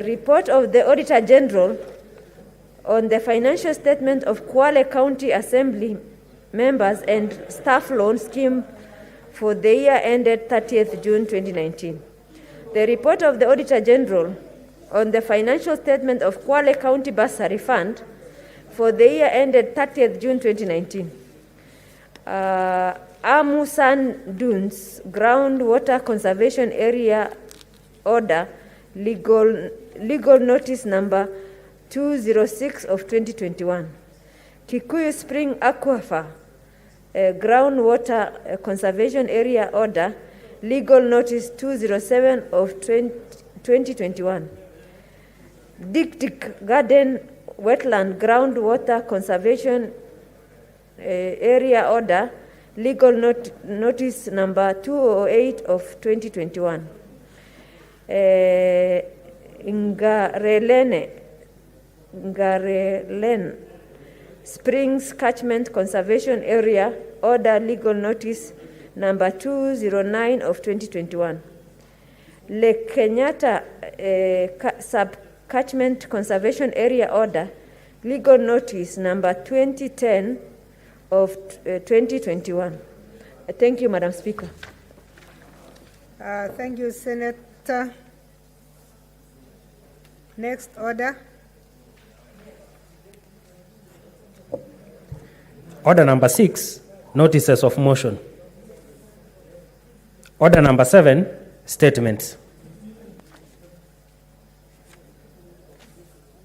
Report of the Auditor General on the Financial Statement of Kwale County Assembly Members and Staff Loan Scheme for the year ended 30th June 2019. The report of the Auditor General on the financial statement of Kwale County Bursary Fund for the year ended 30th June 2019. Amusan Dunes Groundwater Conservation Area Order legal notice number 206 of 2021. Kikuyu Spring Aquifer Groundwater Conservation Area Order legal notice 207 of 2021. Dik Garden Wetland Groundwater Conservation Area Order legal notice number 208 of 2021. Ngarelen Springs Catchment Conservation Area Order legal notice number 209 of 2021. Lake Kenyatta Sub-Catchment Conservation Area Order legal notice number 2010 of 2021. Thank you, Madam Speaker. Thank you, Senator. Next order. Order number 6, notices of motion. Order number 7, statements.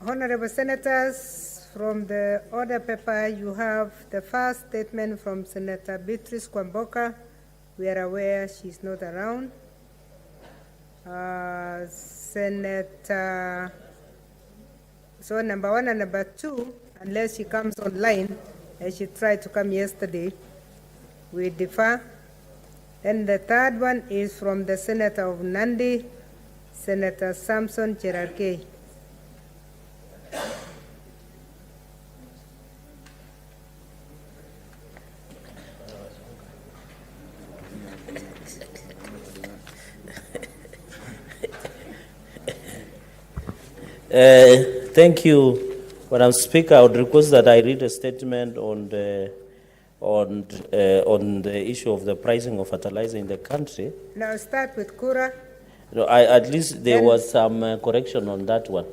Honorable Senators, from the order paper, you have the first statement from Senator Beatrice Kwamboka. We are aware she's not around. Senator, so number 1 and number 2, unless she comes online, as she tried to come yesterday, we defer. Then the third one is from the Senator of Nandi, Senator Samson Cherarkei. Thank you, Madam Speaker. I would request that I read a statement on the issue of the pricing of fertilizer in the country. Now start with Kura. No, at least there was some correction on that one.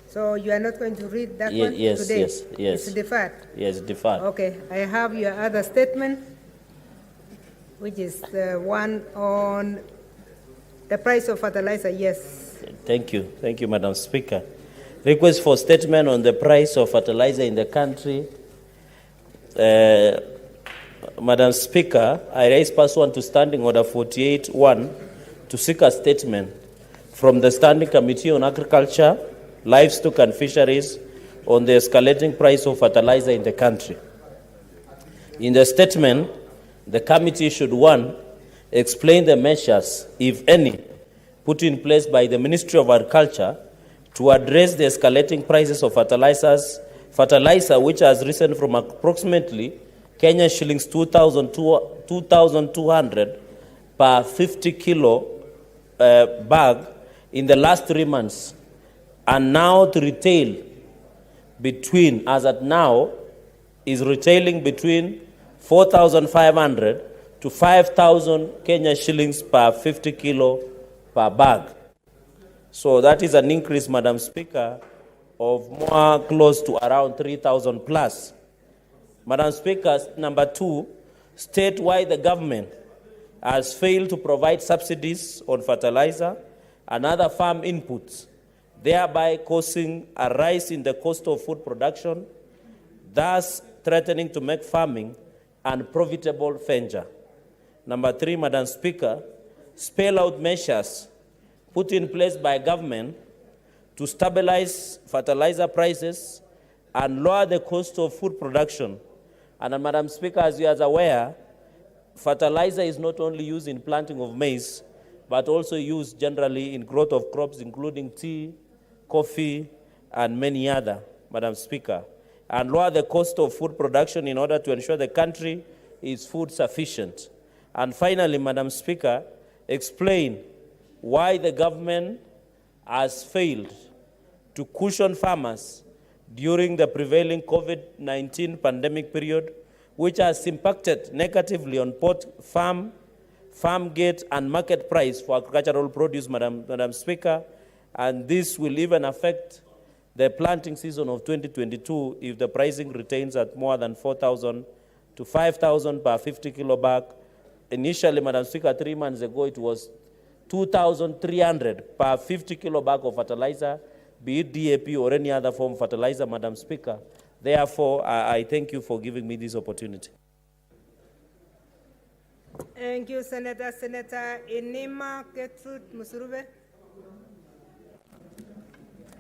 So you are not going to read that one yes, today? Yes. It's deferred? Yes, deferred. Okay, I have your other statement, which is the one on the price of fertilizer. Yes. Thank you, Madam Speaker. Request for statement on the price of fertilizer in the country. Madam Speaker, I raise pursuant to Standing Order 48-1 to seek a statement from the Standing Committee on Agriculture, Livestock and Fisheries on the escalating price of fertilizer in the country. In the statement, the committee should, 1, explain the measures, if any, put in place by the Ministry of Agriculture to address the escalating prices of fertilizer which has risen from approximately Kenya shillings 2,200 per 50 kilo bag in the last 3 months, and now to retail between, as at now, is retailing between 4,500 to 5,000 Kenya shillings per 50 kilo per bag. So that is an increase, Madam Speaker, of more close to around 3,000 plus. Madam Speaker, number 2, state why the government has failed to provide subsidies on fertilizer and other farm inputs, thereby causing a rise in the cost of food production, thus threatening to make farming unprofitable venture. Number 3, Madam Speaker, spell out measures put in place by government to stabilize fertilizer prices and lower the cost of food production. And Madam Speaker, as you are aware, fertilizer is not only used in planting of maize, but also used generally in growth of crops, including tea, coffee, and many other, Madam Speaker, and lower the cost of food production in order to ensure the country is food sufficient. And finally, Madam Speaker, explain why the government has failed to cushion farmers during the prevailing COVID-19 pandemic period, which has impacted negatively on both farm gate and market price for agricultural produce, Madam Speaker, And this will even affect the planting season of 2022 if the pricing retains at more than 4,000 to 5,000 per 50 kilo bag. Initially, Madam Speaker, 3 months ago, it was 2,300 per 50 kilo bag of fertilizer, be it DAP or any other form of fertilizer, Madam Speaker. Therefore, I thank you for giving me this opportunity. Thank you, Senator. Senator Inima Gertrude Musurube.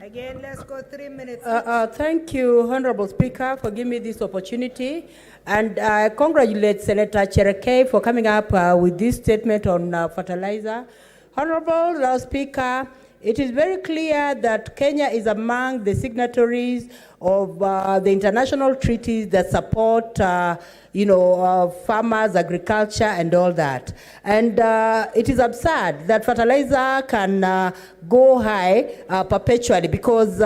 Again, let's go 3 minutes. Thank you, Honorable Speaker, for giving me this opportunity. And I congratulate Senator Cherargei for coming up with this statement on fertilizer. Honorable Speaker, it is very clear that Kenya is among the signatories of the international treaties that support, farmers, agriculture, and all that. And it is absurd that fertilizer can go high perpetually, because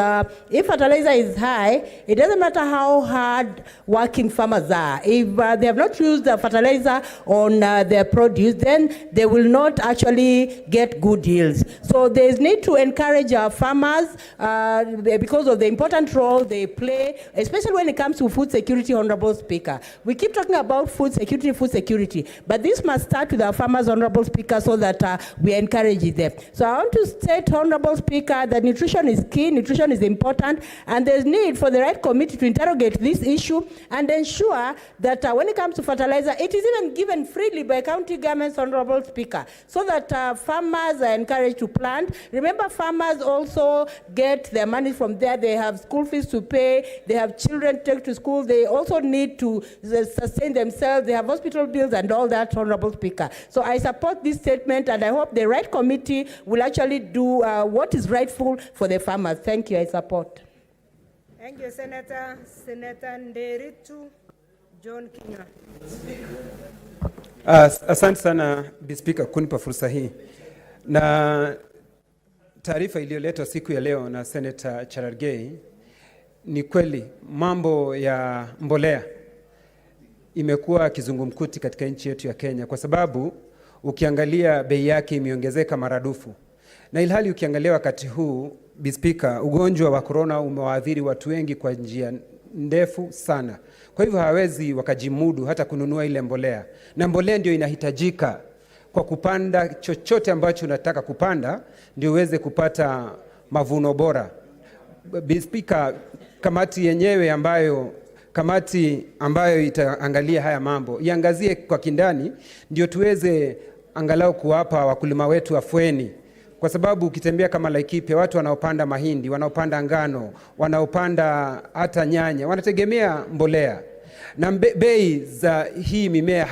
if fertilizer is high, it doesn't matter how hard working farmers are. If they have not used the fertilizer on their produce, then they will not actually get good yields. So there is need to encourage our farmers because of the important role they play, especially when it comes to food security, Honorable Speaker. We keep talking about food security, but this must start with our farmers, Honorable Speaker, so that we encourage them. So I want to state, Honorable Speaker, that nutrition is key, nutrition is important, and there's need for the right committee to interrogate this issue and ensure that when it comes to fertilizer, it is even given freely by county governments, Honorable Speaker, so that farmers are encouraged to plant. Remember, farmers also get their money from there. They have school fees to pay, they have children to take to school, they also need to sustain themselves, they have hospital bills and all that, Honorable Speaker. So I support this statement, and I hope the right committee will actually do what is rightful for the farmers. Thank you, I support. Thank you, Senator. Senator Nderitu John Kinyua. Asante sana Speaker kunipa fursa hii. Na taarifa iliyoletwa siku ya leo na Senator Cherargei, ni kweli mambo ya mbolea imekuwa kizungumkuti katika nchi yetu ya Kenya, kwa sababu ukiangalia bei yake imeongezeka maradufu. Na ilhali ukiangalia wakati huu, Speaker, ugonjwa wa corona umewaathiri watu wengi kwa njia ndefu sana. Kwa hivyo hawezi wakajimudu hata kununua ile mbolea. Na mbolea ndio inahitajika kwa kupanda chochote ambacho unataka kupanda, ndio uweze kupata mavuno bora. Speaker, kamati ambayo itaangalia haya mambo iangazie kwa kindani, ndio tuweze angalau kuwapa wakulima wetu afueni. Kwa sababu ukitembea kama Laikipia, watu wanaopanda mahindi, wanaopanda ngano, wanaopanda hata nyanya, wanategemea mbolea. Na bei za hii mimea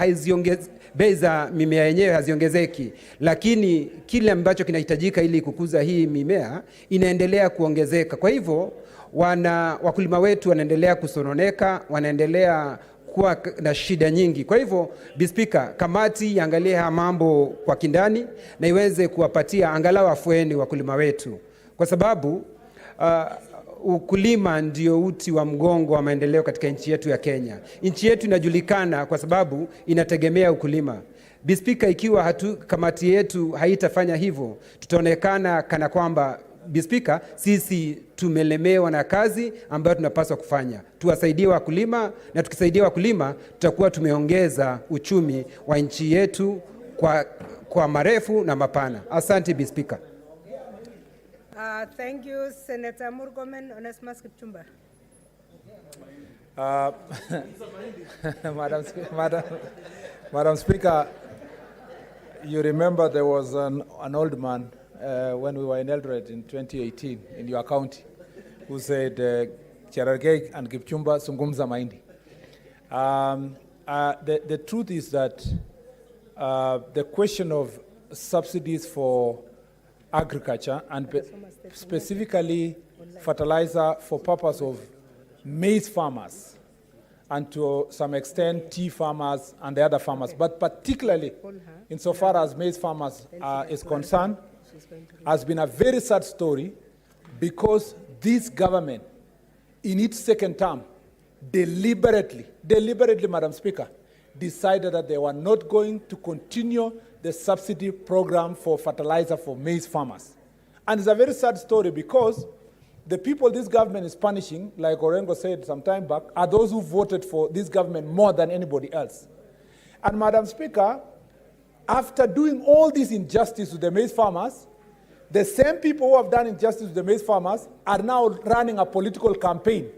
bei za mimea yenyewe haziongezeki, lakini kile ambacho kinahitajika ili kukuza hii mimea inaendelea kuongezeka. Kwa hivyo wakulima wetu wanaendelea kusononeka, wanaendelea kuwa na shida nyingi. Kwa hivyo, Speaker, kamati iangalie haya mambo kwa kindani na iweze kuwapatia angalau afueni wakulima wetu, kwa sababu ukulima ndio uti wa mgongo wa maendeleo katika nchi yetu ya Kenya. Nchi yetu inajulikana kwa sababu inategemea ukulima. Speaker, ikiwa kamati yetu haitafanya hivyo, tutaonekana kana kwamba, Speaker, sisi tumelemewa na kazi ambayo tunapaswa kufanya. Tuwasaidie wakulima, na tukisaidia wakulima tutakuwa tumeongeza uchumi wa nchi yetu kwa marefu na mapana. Asante, Speaker. Thank you, Senator Murkomen. Onesmus Kipchumba. Madam Speaker, you remember there was an old man when we were in Eldoret in 2018 in your county who said, Cherargei and Kipchumba sungumza mahindi. The truth is that the question of subsidies for agriculture and specifically fertilizer for purpose of maize farmers and to some extent tea farmers and the other farmers, but particularly insofar as maize farmers is concerned, has been a very sad story, because this government in its second term deliberately, Madam Speaker, decided that they were not going to continue the subsidy program for fertilizer for maize farmers. And it's a very sad story because the people this government is punishing, like Orengo said some time back, are those who voted for this government more than anybody else. And Madam Speaker, after doing all this injustice to the maize farmers, the same people who have done injustice to the maize farmers are now running a political campaign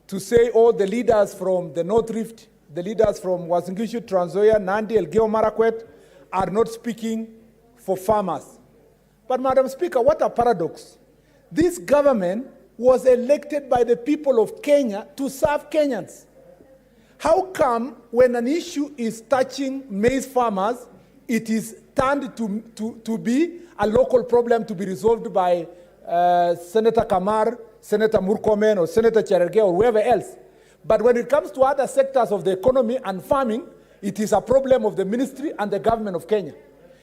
to say, oh, the leaders from the North Rift, the leaders from Uasin Gishu, Trans Nzoia, Nandi, Elgeyo Marakwet are not speaking for farmers. But Madam Speaker, what a paradox. This government was elected by the people of Kenya to serve Kenyans. How come when an issue is touching maize farmers, it is turned to be a local problem to be resolved by Senator Kamar, Senator Murkomen, or Senator Cherargei, or whoever else? But when it comes to other sectors of the economy and farming, it is a problem of the ministry and the government of Kenya.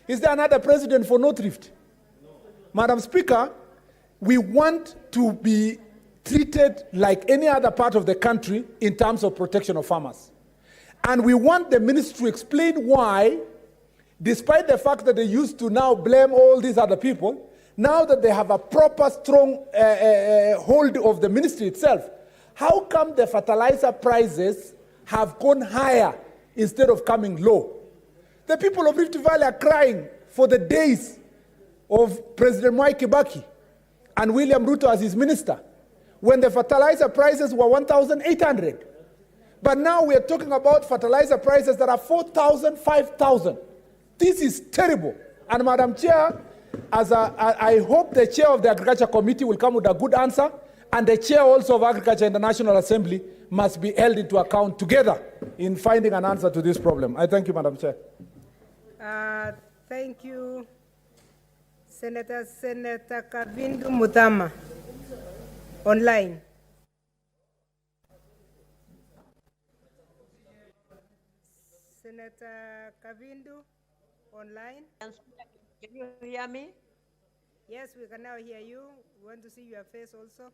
Is there another president for North Rift? No. Madam Speaker, we want to be treated like any other part of the country in terms of protection of farmers. And we want the ministry to explain why, despite the fact that they used to now blame all these other people, now that they have a proper, strong hold of the ministry itself, how come the fertilizer prices have gone higher instead of coming low? The people of Rift Valley are crying for the days of President Mwai Kibaki and William Ruto as his minister, when the fertilizer prices were 1,800. But now we are talking about fertilizer prices that are 4,000, 5,000. This is terrible. And Madam Chair, I hope the chair of the Agriculture Committee will come with a good answer, and the chair also of Agriculture in the National Assembly must be held into account together in finding an answer to this problem. I thank you, Madam Chair. Thank you, Senator Kavindu Mutama. Online. Senator Kavindu, online. Can you hear me? Yes, we can now hear you. We want to see your face also.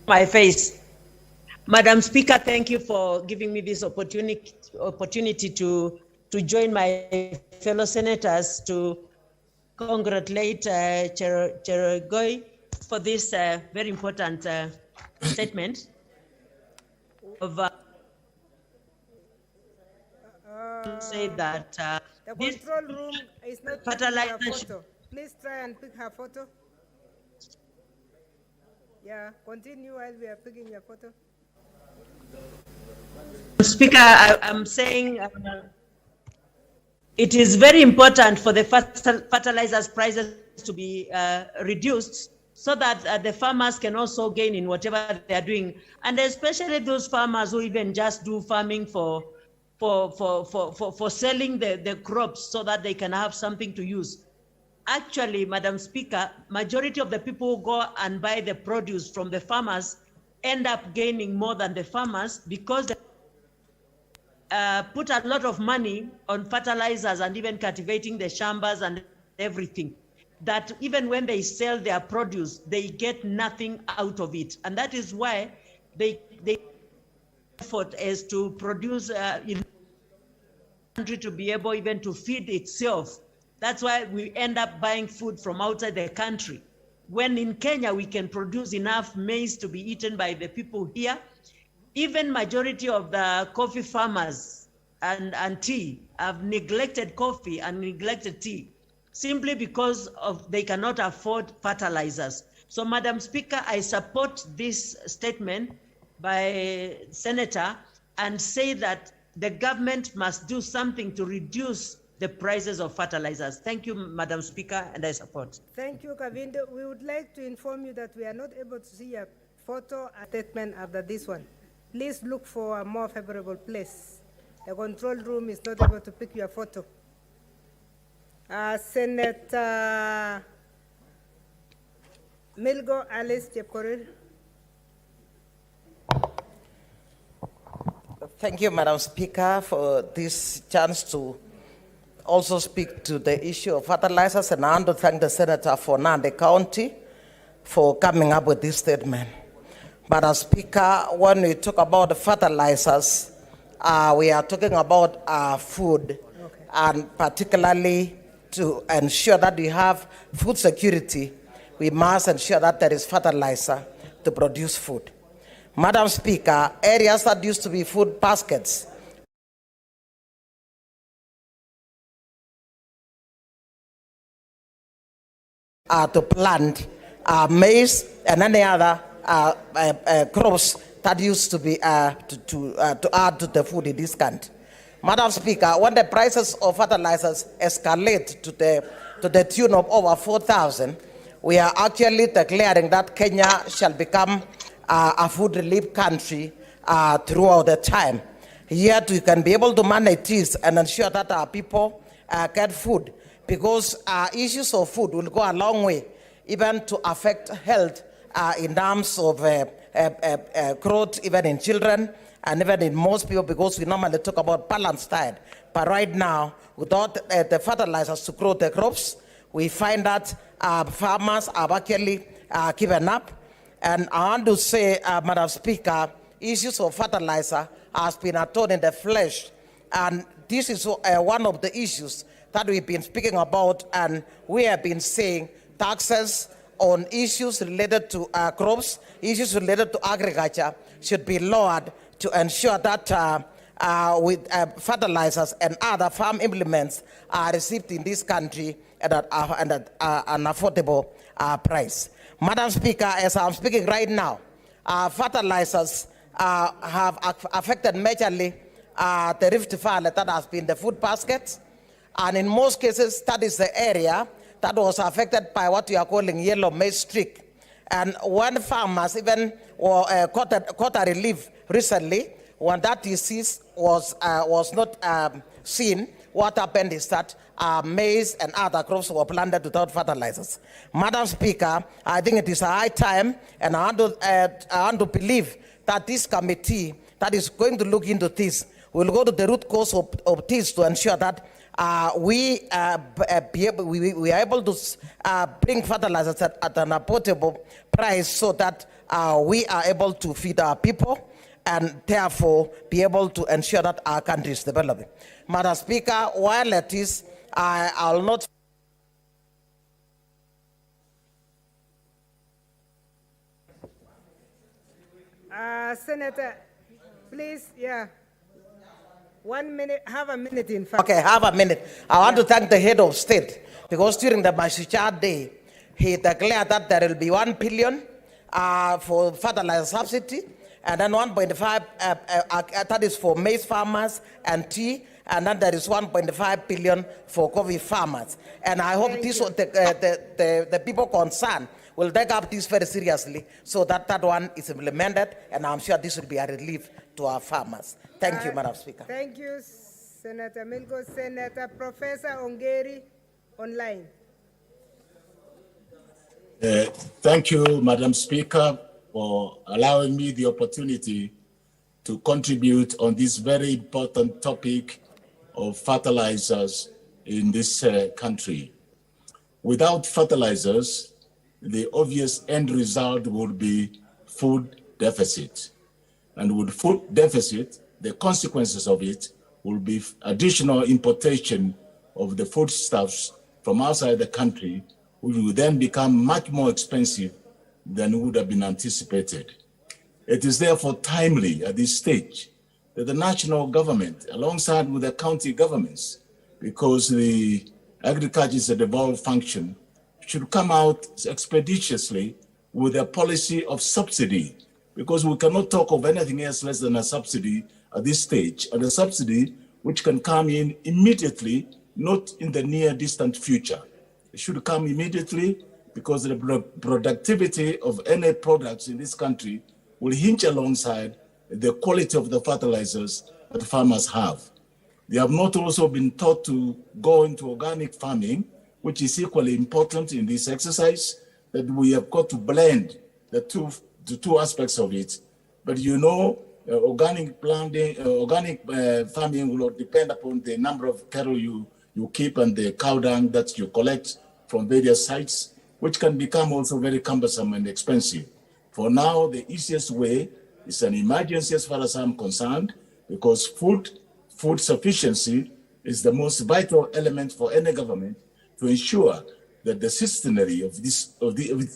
My face. Madam Speaker, thank you for giving me this opportunity to join my fellow senators to congratulate Cherargei for this very important statement of to say that the control room is not picking her photo. Please try and pick her photo. Yeah, continue while we are picking your photo. Speaker, I'm saying it is very important for the fertilizers prices to be reduced so that the farmers can also gain in whatever they are doing, and especially those farmers who even just do farming for selling the crops so that they can have something to use. Actually, Madam Speaker, majority of the people who go and buy the produce from the farmers end up gaining more than the farmers because they put a lot of money on fertilizers and even cultivating the shambas and everything, that even when they sell their produce, they get nothing out of it. And that is why they effort is to produce in country to be able even to feed itself. That's why we end up buying food from outside the country. When in Kenya, we can produce enough maize to be eaten by the people here. Even majority of the coffee farmers and tea have neglected coffee and neglected tea simply because of they cannot afford fertilizers. So, Madam Speaker, I support this statement by Senator and say that the government must do something to reduce the prices of fertilizers. Thank you, Madam Speaker, and I support. Thank you, Kavindu. We would like to inform you that we are not able to see a photo statement after this one. Please look for a more favorable place. The control room is not able to pick your photo. Senator Milgo Alice Chepkorir. Thank you, Madam Speaker, for this chance to also speak to the issue of fertilizers, and I want to thank the Senator for Nandi County for coming up with this statement. Madam Speaker, when we talk about the fertilizers, we are talking about food, and particularly to ensure that we have food security, we must ensure that there is fertilizer to produce food. Madam Speaker, areas that used to be food baskets to plant maize and any other crops that used to be to add to the food in this country. Madam Speaker, when the prices of fertilizers escalate to the tune of over 4,000, we are actually declaring that Kenya shall become a food relief country throughout the time. Yet we can be able to manage this and ensure that our people get food, because issues of food will go a long way, even to affect health in terms of growth, even in children and even in most people, because we normally talk about balanced diet. But right now, without the fertilizers to grow the crops, we find that farmers have actually given up. And I want to say, Madam Speaker, issues of fertilizer has been a thorn in the flesh. And this is one of the issues that we've been speaking about, and we have been saying taxes on issues related to crops, issues related to agriculture should be lowered to ensure that with fertilizers and other farm implements are received in this country at an affordable price. Madam Speaker, as I'm speaking right now, fertilizers have affected majorly the Rift Valley, that has been the food basket. And in most cases, that is the area that was affected by what we are calling yellow maize streak. And when farmers even caught a relief recently, when that disease was not seen, what happened is that maize and other crops were planted without fertilizers. Madam Speaker, I think it is a high time, and I want to believe that this committee that is going to look into this will go to the root cause of this to ensure that we are able to bring fertilizers at an affordable price, so that we are able to feed our people and therefore be able to ensure that our country is developing. Madam Speaker, while it is, I'll not. Senator, please, yeah. 1 minute, have a minute in fact. Okay, have a minute. I want to thank the head of state, because during the Mashicha Day, he declared that there will be 1 billion for fertilizer subsidy, and then 1.5, that is for maize farmers and tea, and then there is 1.5 billion for coffee farmers. And I hope the people concerned will take up this very seriously, so that that one is implemented, and I'm sure this will be a relief to our farmers. Thank you, Madam Speaker. Thank you, Senator Milgo. Senator Professor Ongeri, online. Thank you, Madam Speaker, for allowing me the opportunity to contribute on this very important topic of fertilizers in this country. Without fertilizers, the obvious end result would be food deficit. And with food deficit, the consequences of it will be additional importation of the foodstuffs from outside the country, which will then become much more expensive than would have been anticipated. It is therefore timely at this stage that the national government, alongside with the county governments, because the agriculture is a devolved function, should come out expeditiously with a policy of subsidy, because we cannot talk of anything else less than a subsidy at this stage, and a subsidy which can come in immediately, not in the near distant future. It should come immediately, because the productivity of any products in this country will hinge alongside the quality of the fertilizers that farmers have. They have not also been taught to go into organic farming, which is equally important in this exercise, that we have got to blend the two aspects of it. But you know, organic farming will depend upon the number of cattle you keep and the cow dung that you collect from various sites, which can become also very cumbersome and expensive. For now, the easiest way is an emergency as far as I'm concerned, because food sufficiency is the most vital element for any government to ensure that the citizenry of this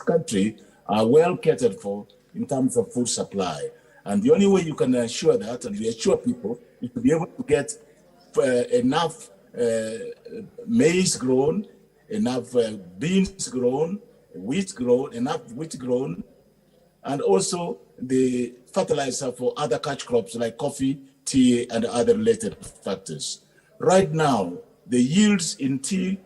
country are well catered for in terms of food supply. And the only way you can ensure that and reassure people is to be able to get enough maize grown, enough beans grown, wheat grown, enough wheat grown, and also the fertilizer for other cash crops like coffee, tea, and other related factors. Right now, the yields in tea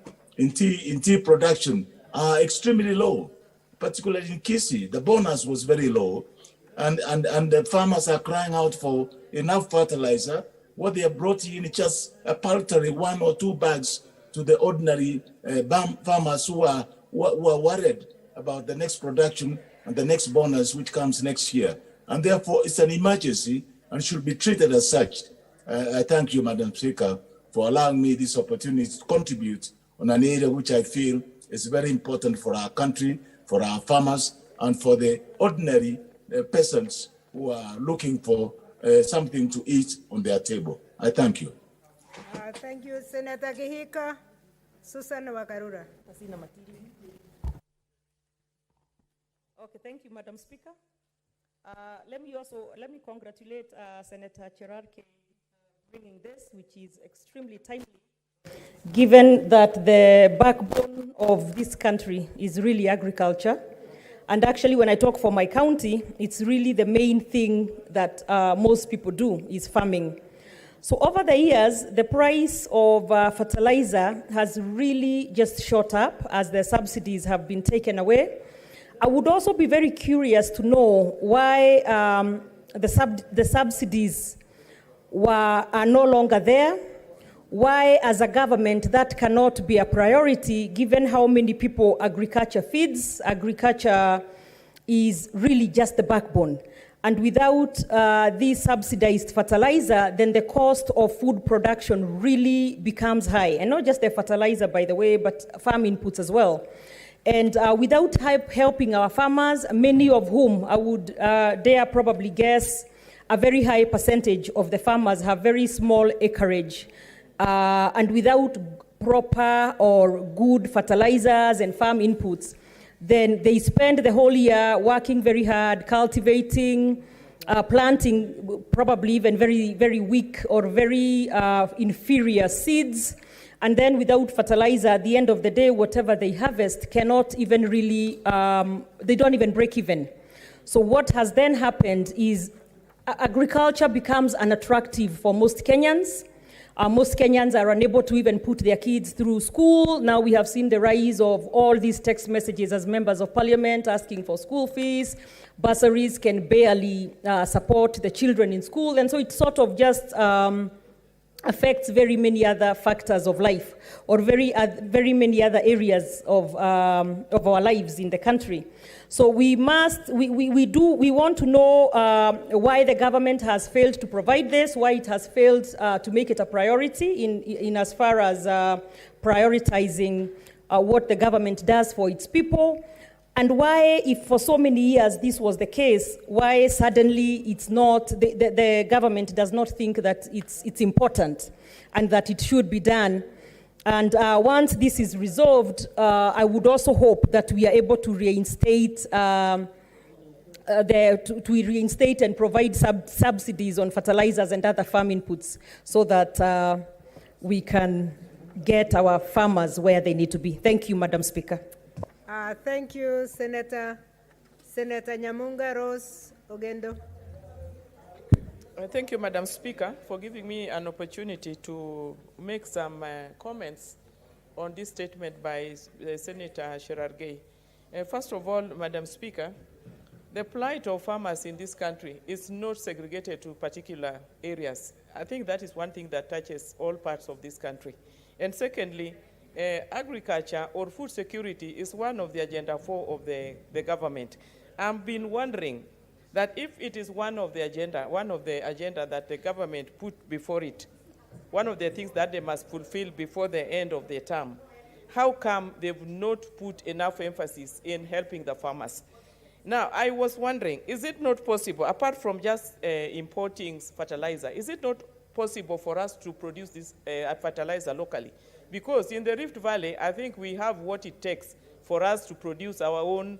production are extremely low, particularly in Kisii. The bonus was very low, and the farmers are crying out for enough fertilizer. What they have brought in is just a paltry 1 or 2 bags to the ordinary farmers who are worried about the next production and the next bonus which comes next year. And therefore, it's an emergency and should be treated as such. I thank you, Madam Speaker, for allowing me this opportunity to contribute on an area which I feel is very important for our country, for our farmers, and for the ordinary peasants who are looking for something to eat on their table. I thank you. Thank you, Senator Gihika. Susan Wakarura. Okay, thank you, Madam Speaker. Let me congratulate Senator Cherarke for bringing this, which is extremely timely, given that the backbone of this country is really agriculture. And actually, when I talk for my county, it's really the main thing that most people do is farming. So over the years, the price of fertilizer has really just shot up as the subsidies have been taken away. I would also be very curious to know why the subsidies are no longer there. Why, as a government, that cannot be a priority given how many people agriculture feeds. Agriculture is really just the backbone. And without this subsidized fertilizer, then the cost of food production really becomes high. And not just the fertilizer, by the way, but farm inputs as well. And without helping our farmers, many of whom I would dare probably guess a very high percentage of the farmers have very small acreage. And without proper or good fertilizers and farm inputs, then they spend the whole year working very hard, cultivating, planting probably even very, very weak or very inferior seeds. And then without fertilizer, at the end of the day, whatever they harvest cannot even really, they don't even break even. So what has then happened is agriculture becomes unattractive for most Kenyans. Most Kenyans are unable to even put their kids through school. Now we have seen the rise of all these text messages as members of parliament asking for school fees. Bursaries can barely support the children in school. And so it sort of just affects very many other factors of life or very many other areas of our lives in the country. So we want to know why the government has failed to provide this, why it has failed to make it a priority in as far as prioritizing what the government does for its people. And why, if for so many years this was the case, why suddenly it's not, the government does not think that it's important and that it should be done. And once this is resolved, I would also hope that we are able to reinstate reinstate and provide subsidies on fertilizers and other farm inputs so that we can get our farmers where they need to be. Thank you, Madam Speaker. Thank you, Senator Nyamunga Rose Ogendo. Thank you, Madam Speaker, for giving me an opportunity to make some comments on this statement by Senator Cherargei. First of all, Madam Speaker, the plight of farmers in this country is not segregated to particular areas. I think that is one thing that touches all parts of this country. And secondly, agriculture or food security is one of the agenda 4 of the government. I've been wondering that if it is one of the agenda that the government put before it, one of the things that they must fulfill before the end of their term, how come they've not put enough emphasis in helping the farmers? Now, I was wondering, is it not possible, apart from just importing fertilizer, is it not possible for us to produce this fertilizer locally? Because in the Rift Valley, I think we have what it takes for us to produce our own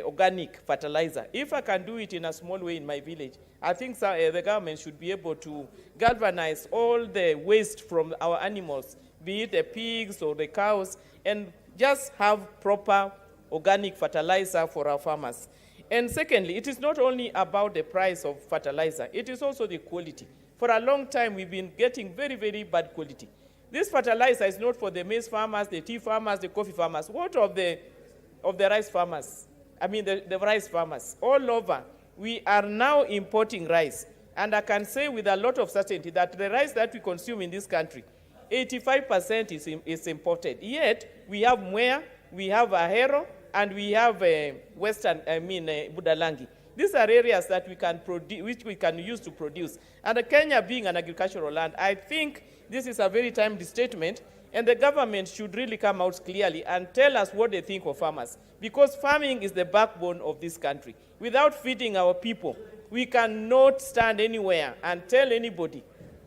organic fertilizer. If I can do it in a small way in my village, I think the government should be able to galvanize all the waste from our animals, be it the pigs or the cows, and just have proper organic fertilizer for our farmers. And secondly, it is not only about the price of fertilizer, it is also the quality. For a long time, we've been getting very, very bad quality. This fertilizer is not for the maize farmers, the tea farmers, the coffee farmers. What of the rice farmers? I mean, the rice farmers. All over, we are now importing rice. And I can say with a lot of certainty that the rice that we consume in this country, 85% is imported. Yet, we have Mwea, we have Ahero, and we have Budalangi. These are areas that we can produce, which we can use to produce. And Kenya being an agricultural land, I think this is a very timely statement, and the government should really come out clearly and tell us what they think of farmers. Because farming is the backbone of this country. Without feeding our people, we cannot stand anywhere and tell anybody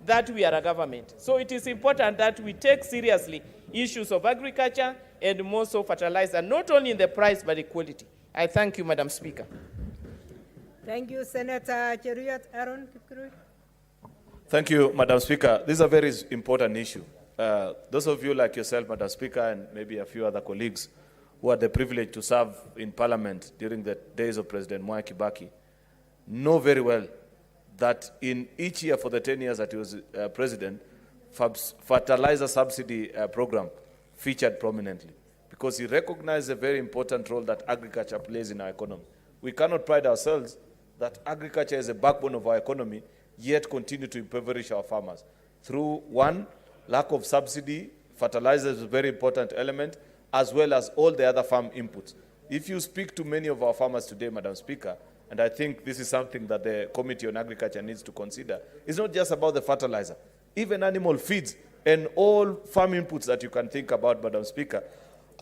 that we are a government. So it is important that we take seriously issues of agriculture and more so fertilizer, not only in the price, but the quality. I thank you, Madam Speaker. Thank you, Senator Cheruiyot. Aaron Kipkurui. Thank you, Madam Speaker. This is a very important issue. Those of you like yourself, Madam Speaker, and maybe a few other colleagues who had the privilege to serve in Parliament during the days of President Mwai Kibaki know very well that in each year for the 10 years that he was president, fertilizer subsidy program featured prominently because he recognized the very important role that agriculture plays in our economy. We cannot pride ourselves that agriculture is a backbone of our economy, yet continue to impoverish our farmers. Through one, lack of subsidy, fertilizer is a very important element, as well as all the other farm inputs. If you speak to many of our farmers today, Madam Speaker, and I think this is something that the Committee on Agriculture needs to consider, it's not just about the fertilizer. Even animal feeds and all farm inputs that you can think about, Madam Speaker,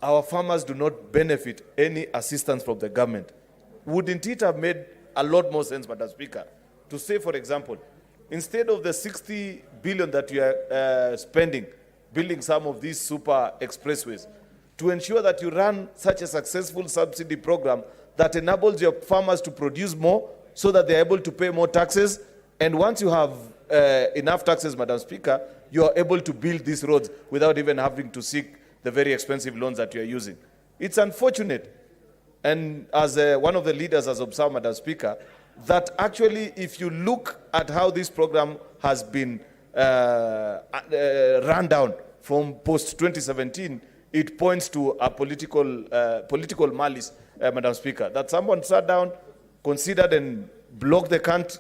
our farmers do not benefit any assistance from the government. Wouldn't it have made a lot more sense, Madam Speaker, to say, for example, instead of the 60 billion that you are spending building some of these super expressways, to ensure that you run such a successful subsidy program that enables your farmers to produce more so that they're able to pay more taxes. And once you have enough taxes, Madam Speaker, you are able to build these roads without even having to seek the very expensive loans that you are using. It's unfortunate. And as one of the leaders has observed, Madam Speaker, that actually if you look at how this program has been run down from post-2017, it points to a political malice, Madam Speaker, that someone sat down, considered and blocked the country,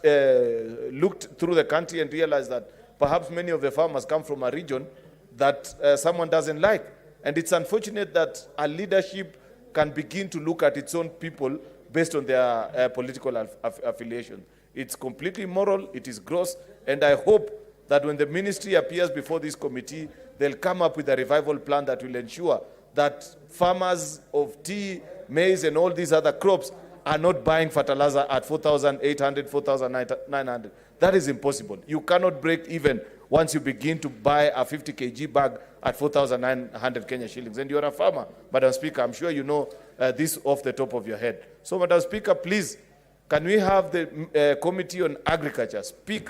looked through the country and realized that perhaps many of the farmers come from a region that someone doesn't like. And it's unfortunate that a leadership can begin to look at its own people based on their political affiliation. It's completely immoral, it is gross, and I hope that when the ministry appears before this committee, they'll come up with a revival plan that will ensure that farmers of tea, maize, and all these other crops are not buying fertilizer at 4,800, 4,900. That is impossible. You cannot break even once you begin to buy a 50 kg bag at 4,900 Kenya shillings. And you're a farmer, Madam Speaker. I'm sure you know this off the top of your head. So, Madam Speaker, please, can we have the Committee on Agriculture speak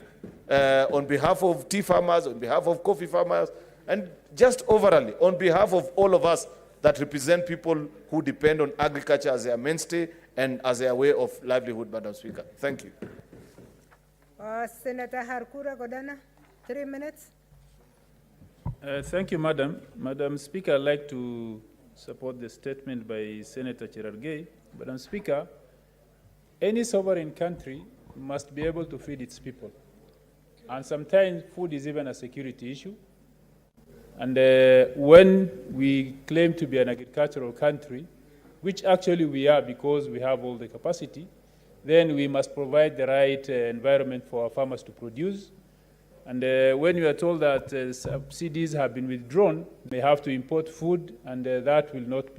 on behalf of tea farmers, on behalf of coffee farmers, and just overall, on behalf of all of us that represent people who depend on agriculture as their mainstay and as their way of livelihood, Madam Speaker. Thank you. Senator Harkura Godana, 3 minutes. Thank you, Madam. Madam Speaker, I'd like to support the statement by Senator Cherargei. Madam Speaker, any sovereign country must be able to feed its people. And sometimes food is even a security issue. And when we claim to be an agricultural country, which actually we are because we have all the capacity, then we must provide the right environment for our farmers to produce. And when we are told that subsidies have been withdrawn, they have to import food, and that will not be